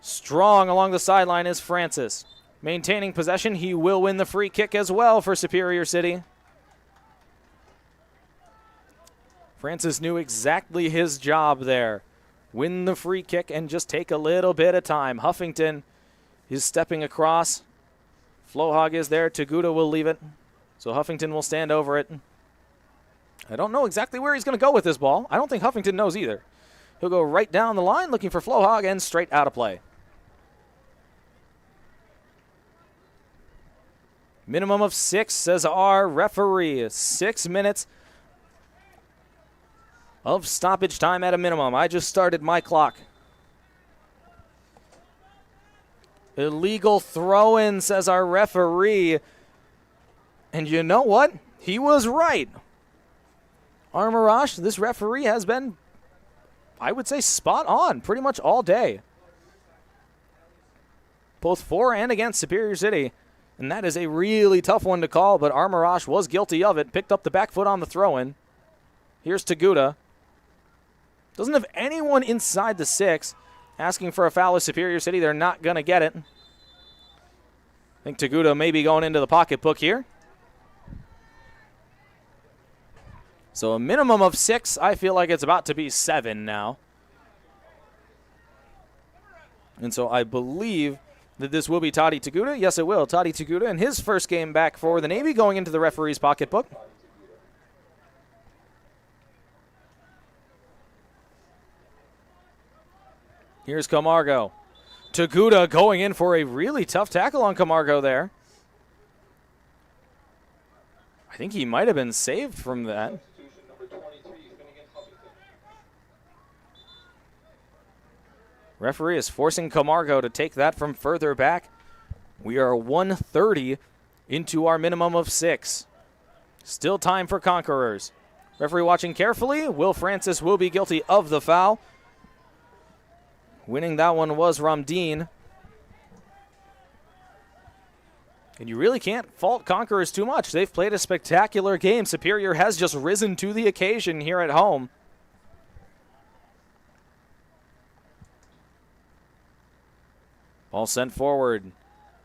Strong along the sideline is Francis. Maintaining possession, he will win the free kick as well for Superior City. Francis knew exactly his job there. Win the free kick and just take a little bit of time. Huffington is stepping across. Flohog is there. Taguda will leave it. So Huffington will stand over it. I don't know exactly where he's going to go with this ball. I don't think Huffington knows either. He'll go right down the line looking for Flohog and straight out of play. Minimum of 6, says our referee. 6 minutes of stoppage time at a minimum. I just started my clock. Illegal throw-in, says our referee. And you know what? He was right. Armarash, this referee has been, I would say, spot on pretty much all day. Both for and against Superior City. And that is a really tough one to call, but Armarash was guilty of it. Picked up the back foot on the throw-in. Here's Taguda. Doesn't have anyone inside the 6. Asking for a foul of Superior City. They're not going to get it. I think Taguda may be going into the pocketbook here. So a minimum of 6. I feel like it's about to be 7 now. And so I believe that this will be Toddy Taguda. Yes, it will. Toddy Taguda in his first game back for the Navy going into the referee's pocketbook. Here's Camargo. Taguda going in for a really tough tackle on Camargo there. I think he might have been saved from that. Referee is forcing Camargo to take that from further back. We are 1:30 into our minimum of 6. Still time for Conquerors. Referee watching carefully. Will Francis will be guilty of the foul. Winning that one was Ramdeen. And you really can't fault Conquerors too much. They've played a spectacular game. Superior has just risen to the occasion here at home. Ball sent forward.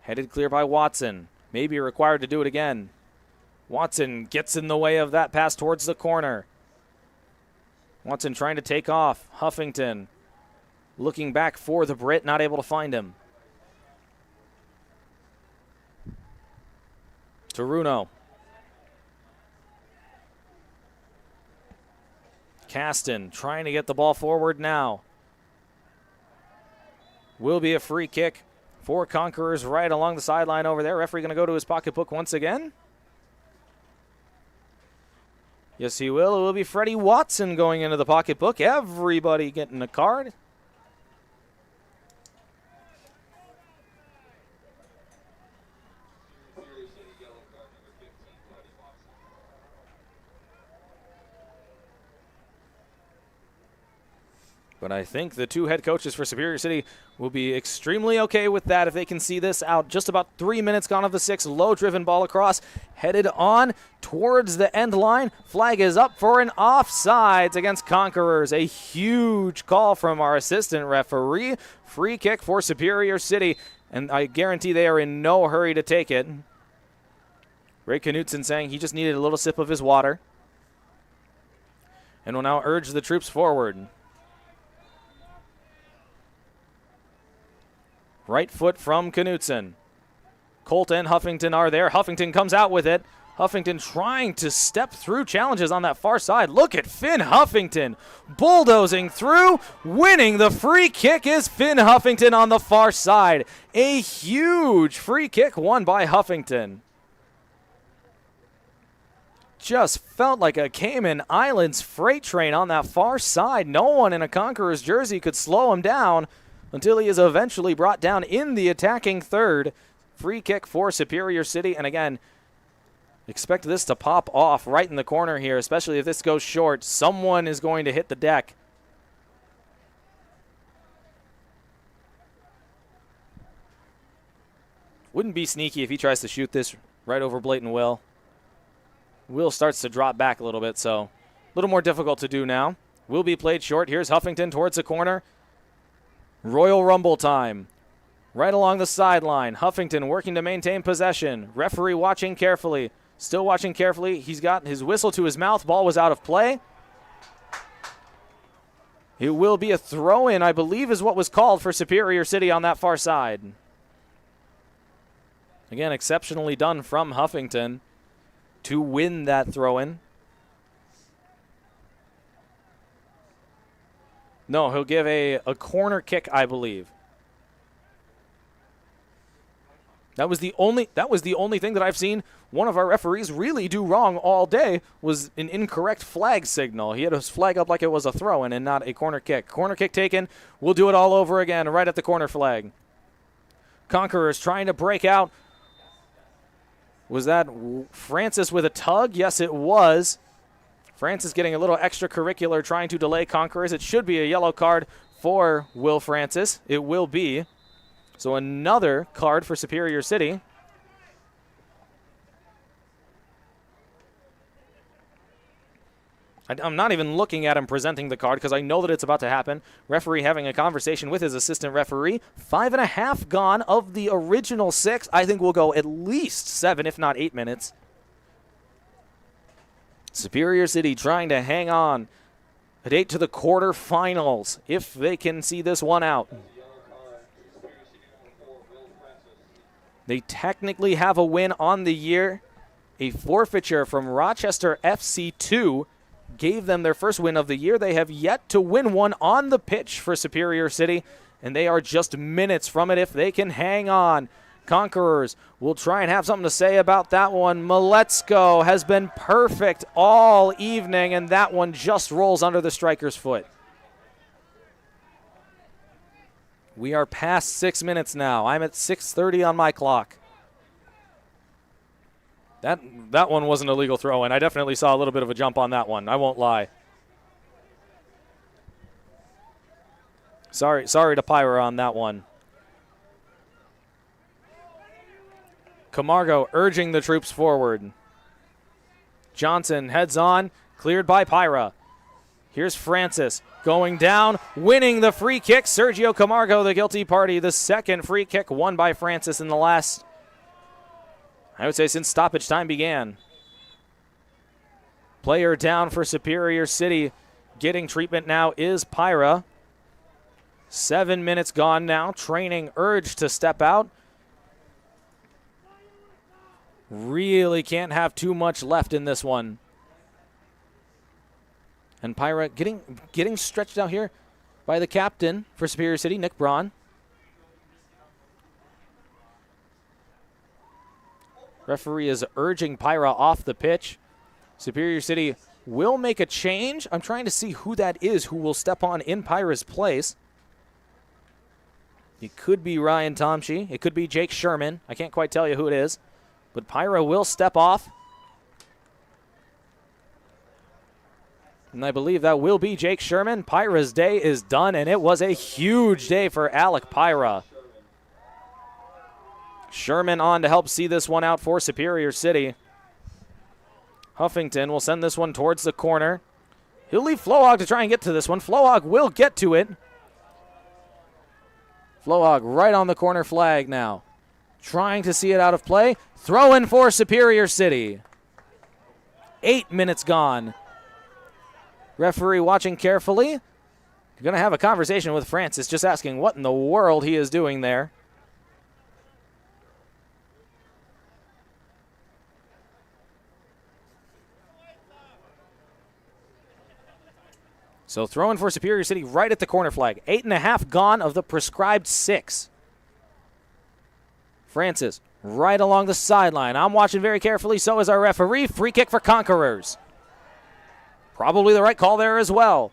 Headed clear by Watson. Maybe required to do it again. Watson gets in the way of that pass towards the corner. Watson trying to take off. Huffington looking back for the Brit, not able to find him. Taruno. Caston trying to get the ball forward now. Will be a free kick for Conquerors right along the sideline over there. Referee going to go to his pocketbook once again. Yes, he will. It will be Freddie Watson going into the pocketbook. Everybody getting a card. But I think the two head coaches for Superior City will be extremely okay with that if they can see this out. Just about 3 minutes gone of the 6. Low-driven ball across. Headed on towards the end line. Flag is up for an offsides against Conquerors. A huge call from our assistant referee. Free kick for Superior City. And I guarantee they are in no hurry to take it. Ray Knutson saying he just needed a little sip of his water. And will now urge the troops forward. Right foot from Knutson. Colt and Huffington are there. Huffington comes out with it. Huffington trying to step through challenges on that far side. Look at Finn Huffington bulldozing through. Winning the free kick is Finn Huffington on the far side. A huge free kick won by Huffington. Just felt like a Cayman Islands freight train on that far side. No one in a Conquerors jersey could slow him down until he is eventually brought down in the attacking third. Free kick for Superior City. And again, expect this to pop off right in the corner here, especially if this goes short. Someone is going to hit the deck. Wouldn't be sneaky if he tries to shoot this right over Blatant Will. Will starts to drop back a little bit, so a little more difficult to do now. Will be played short. Here's Huffington towards the corner. Royal Rumble time. Right along the sideline. Huffington working to maintain possession. Referee watching carefully. Still watching carefully. He's got his whistle to his mouth. Ball was out of play. It will be a throw-in, I believe, is what was called for Superior City on that far side. Again, exceptionally done from Huffington to win that throw-in. No, he'll give a corner kick, I believe. That was the only thing that I've seen one of our referees really do wrong all day was an incorrect flag signal. He had his flag up like it was a throw-in and not a corner kick. Corner kick taken. We'll do it all over again right at the corner flag. Conquerors trying to break out. Was that Francis with a tug? Yes, it was. Francis getting a little extracurricular trying to delay Conquerors. It should be a yellow card for Will Francis. It will be. So another card for Superior City. I'm not even looking at him presenting the card because I know that it's about to happen. Referee having a conversation with his assistant referee. 5.5 gone of the original 6. I think we'll go at least 7, if not 8 minutes. Superior City trying to hang on. A date to the quarterfinals if they can see this one out. They technically have a win on the year. A forfeiture from Rochester FC2 gave them their first win of the year. They have yet to win one on the pitch for Superior City, and they are just minutes from it if they can hang on. Conquerors will try and have something to say about that one. Maletzko has been perfect all evening, and that one just rolls under the striker's foot. We are past 6 minutes now. I'm at 6:30 on my clock. That one wasn't a legal throw-in. I definitely saw a little bit of a jump on that one. I won't lie. Sorry to Pyra on that one. Camargo urging the troops forward. Johnson heads on, cleared by Pyra. Here's Francis going down, winning the free kick. Sergio Camargo, the guilty party. The second free kick won by Francis in the last, I would say, since stoppage time began. Player down for Superior City. Getting treatment now is Pyra. 7 minutes gone now. Training urged to step out. Really can't have too much left in this one. And Pyra getting stretched out here by the captain for Superior City, Nick Braun. Referee is urging Pyra off the pitch. Superior City will make a change. I'm trying to see who that is who will step on in Pyra's place. It could be Ryan Tomsky. It could be Jake Sherman. I can't quite tell you who it is. But Pyra will step off. And I believe that will be Jake Sherman. Pyra's day is done, and it was a huge day for Alec Pyra. Sherman on to help see this one out for Superior City. Huffington will send this one towards the corner. He'll leave Flohog to try and get to this one. Flohog will get to it. Flohog right on the corner flag now. Trying to see it out of play. Throw in for Superior City. 8 minutes gone. Referee watching carefully. You're going to have a conversation with Francis, just asking what in the world he is doing there. So throwing for Superior City right at the corner flag. 8.5 gone of the prescribed 6. Francis right along the sideline. I'm watching very carefully. So is our referee. Free kick for Conquerors. Probably the right call there as well.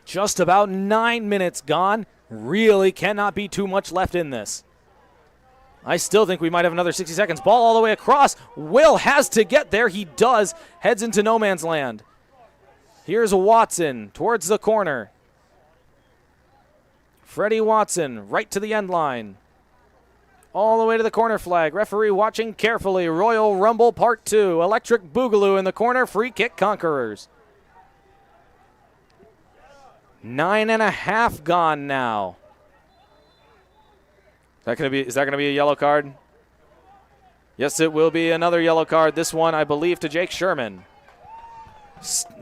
Just about 9 minutes gone. Really cannot be too much left in this. I still think we might have another 60 seconds. Ball all the way across. Will has to get there. He does. Heads into no man's land. Here's Watson towards the corner. Freddie Watson right to the end line. All the way to the corner flag. Referee watching carefully. Royal Rumble Part 2. Electric Boogaloo in the corner. Free kick Conquerors. 9.5 gone now. Is that gonna be a yellow card? Yes, it will be another yellow card. This one, I believe, to Jake Sherman.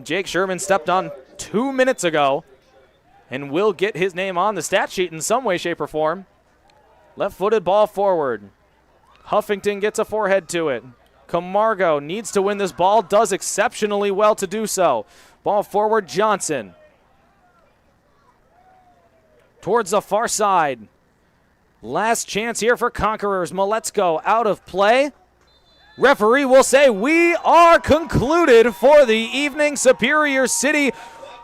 Jake Sherman stepped on 2 minutes ago and will get his name on the stat sheet in some way, shape, or form. Left-footed ball forward. Huffington gets a forehead to it. Camargo needs to win this ball, does exceptionally well to do so. Ball forward, Johnson. Towards the far side. Last chance here for Conquerors. Maletzko out of play. Referee will say we are concluded for the evening. Superior City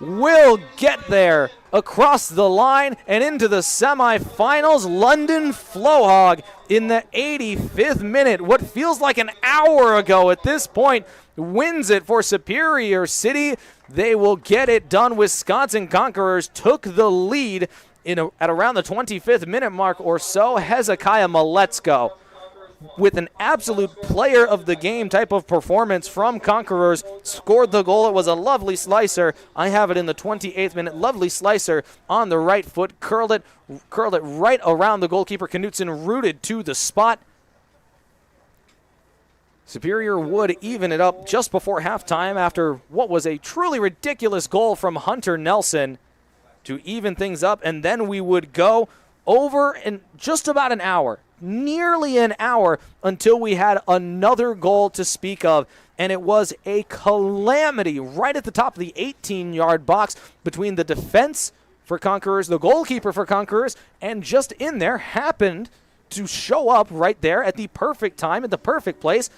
will get there across the line and into the semifinals. London Flohog in the 85th minute, what feels like an hour ago at this point, wins it for Superior City. They will get it done. Wisconsin Conquerors took the lead at around the 25th minute mark or so. Hezekiah Maletzko with an absolute player of the game type of performance from Conquerors, scored the goal. It was a lovely slicer. I have it in the 28th minute. Lovely slicer on the right foot. Curled it right around the goalkeeper. Knutson rooted to the spot. Superior would even it up just before halftime after what was a truly ridiculous goal from Hunter Nelson to even things up, and then we would go over in just about an hour, nearly an hour, until we had another goal to speak of, and it was a calamity right at the top of the 18-yard box between the defense for Conquerors, the goalkeeper for Conquerors, and just in there happened to show up right there at the perfect time, at the perfect place,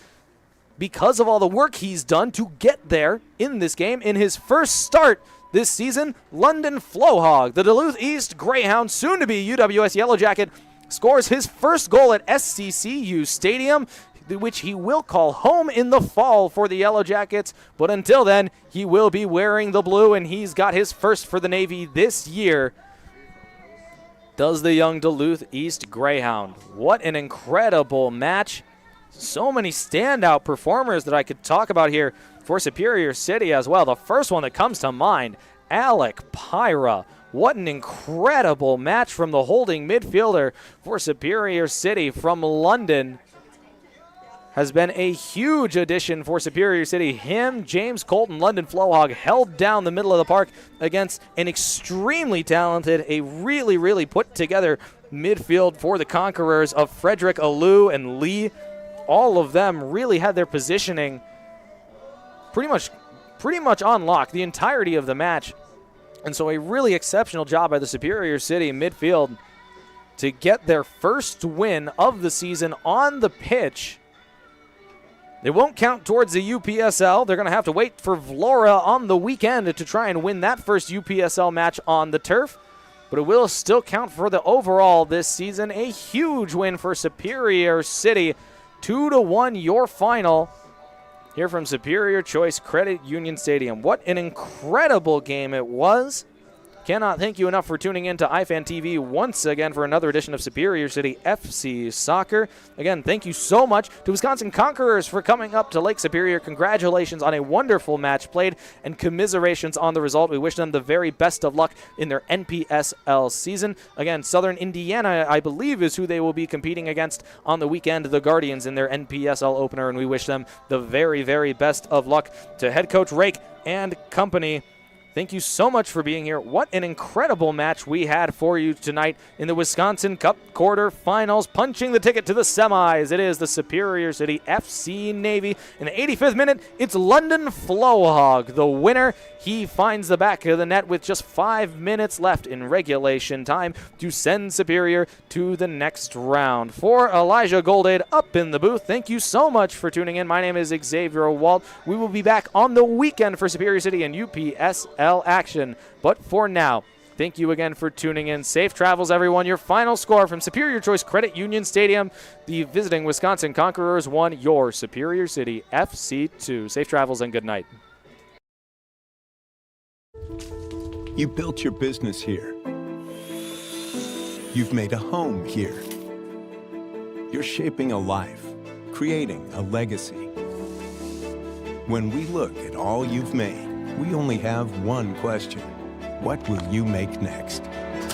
because of all the work he's done to get there in this game. In his first start this season, London Flowhog, the Duluth East Greyhound, soon to be UWS Yellow Jacket, scores his first goal at SCCU Stadium, which he will call home in the fall for the Yellow Jackets. But until then, he will be wearing the blue, and he's got his first for the Navy this year. Does the young Duluth East Greyhound. What an incredible match. So many standout performers that I could talk about here for Superior City as well. The first one that comes to mind, Alec Pyra. What an incredible match from the holding midfielder for Superior City from London. Has been a huge addition for Superior City. Him, James Colton, London Flowhog held down the middle of the park against an extremely talented, a really, really put together midfield for the Conquerors of Frederick, Alou, and Lee. All of them really had their positioning pretty much on lock the entirety of the match. And so a really exceptional job by the Superior City midfield to get their first win of the season on the pitch. It won't count towards the UPSL. They're going to have to wait for Vlora on the weekend to try and win that first UPSL match on the turf. But it will still count for the overall this season. A huge win for Superior City. 2-1 your final here from Superior Choice Credit Union Stadium. What an incredible game it was. Cannot thank you enough for tuning in to iFan TV once again for another edition of Superior City FC Soccer. Again, thank you so much to Wisconsin Conquerors for coming up to Lake Superior. Congratulations on a wonderful match played and commiserations on the result. We wish them the very best of luck in their NPSL season. Again, Southern Indiana, I believe, is who they will be competing against on the weekend, the Guardians, in their NPSL opener, and we wish them the very, very best of luck. To head coach Rake and company, thank you so much for being here. What an incredible match we had for you tonight in the Wisconsin Cup quarterfinals. Punching the ticket to the semis, it is the Superior City FC Navy. In the 85th minute, it's London Flowhog, the winner. He finds the back of the net with just 5 minutes left in regulation time to send Superior to the next round. For Elijah Goldade up in the booth, thank you so much for tuning in. My name is Xavier Walt. We will be back on the weekend for Superior City and UPSL action. But for now, thank you again for tuning in. Safe travels, everyone. Your final score from Superior Choice Credit Union Stadium. The visiting Wisconsin Conquerors won, your Superior City FC 2. Safe travels and good night. You built your business here. You've made a home here. You're shaping a life, creating a legacy. When we look at all you've made, we only have one question. What will you make next?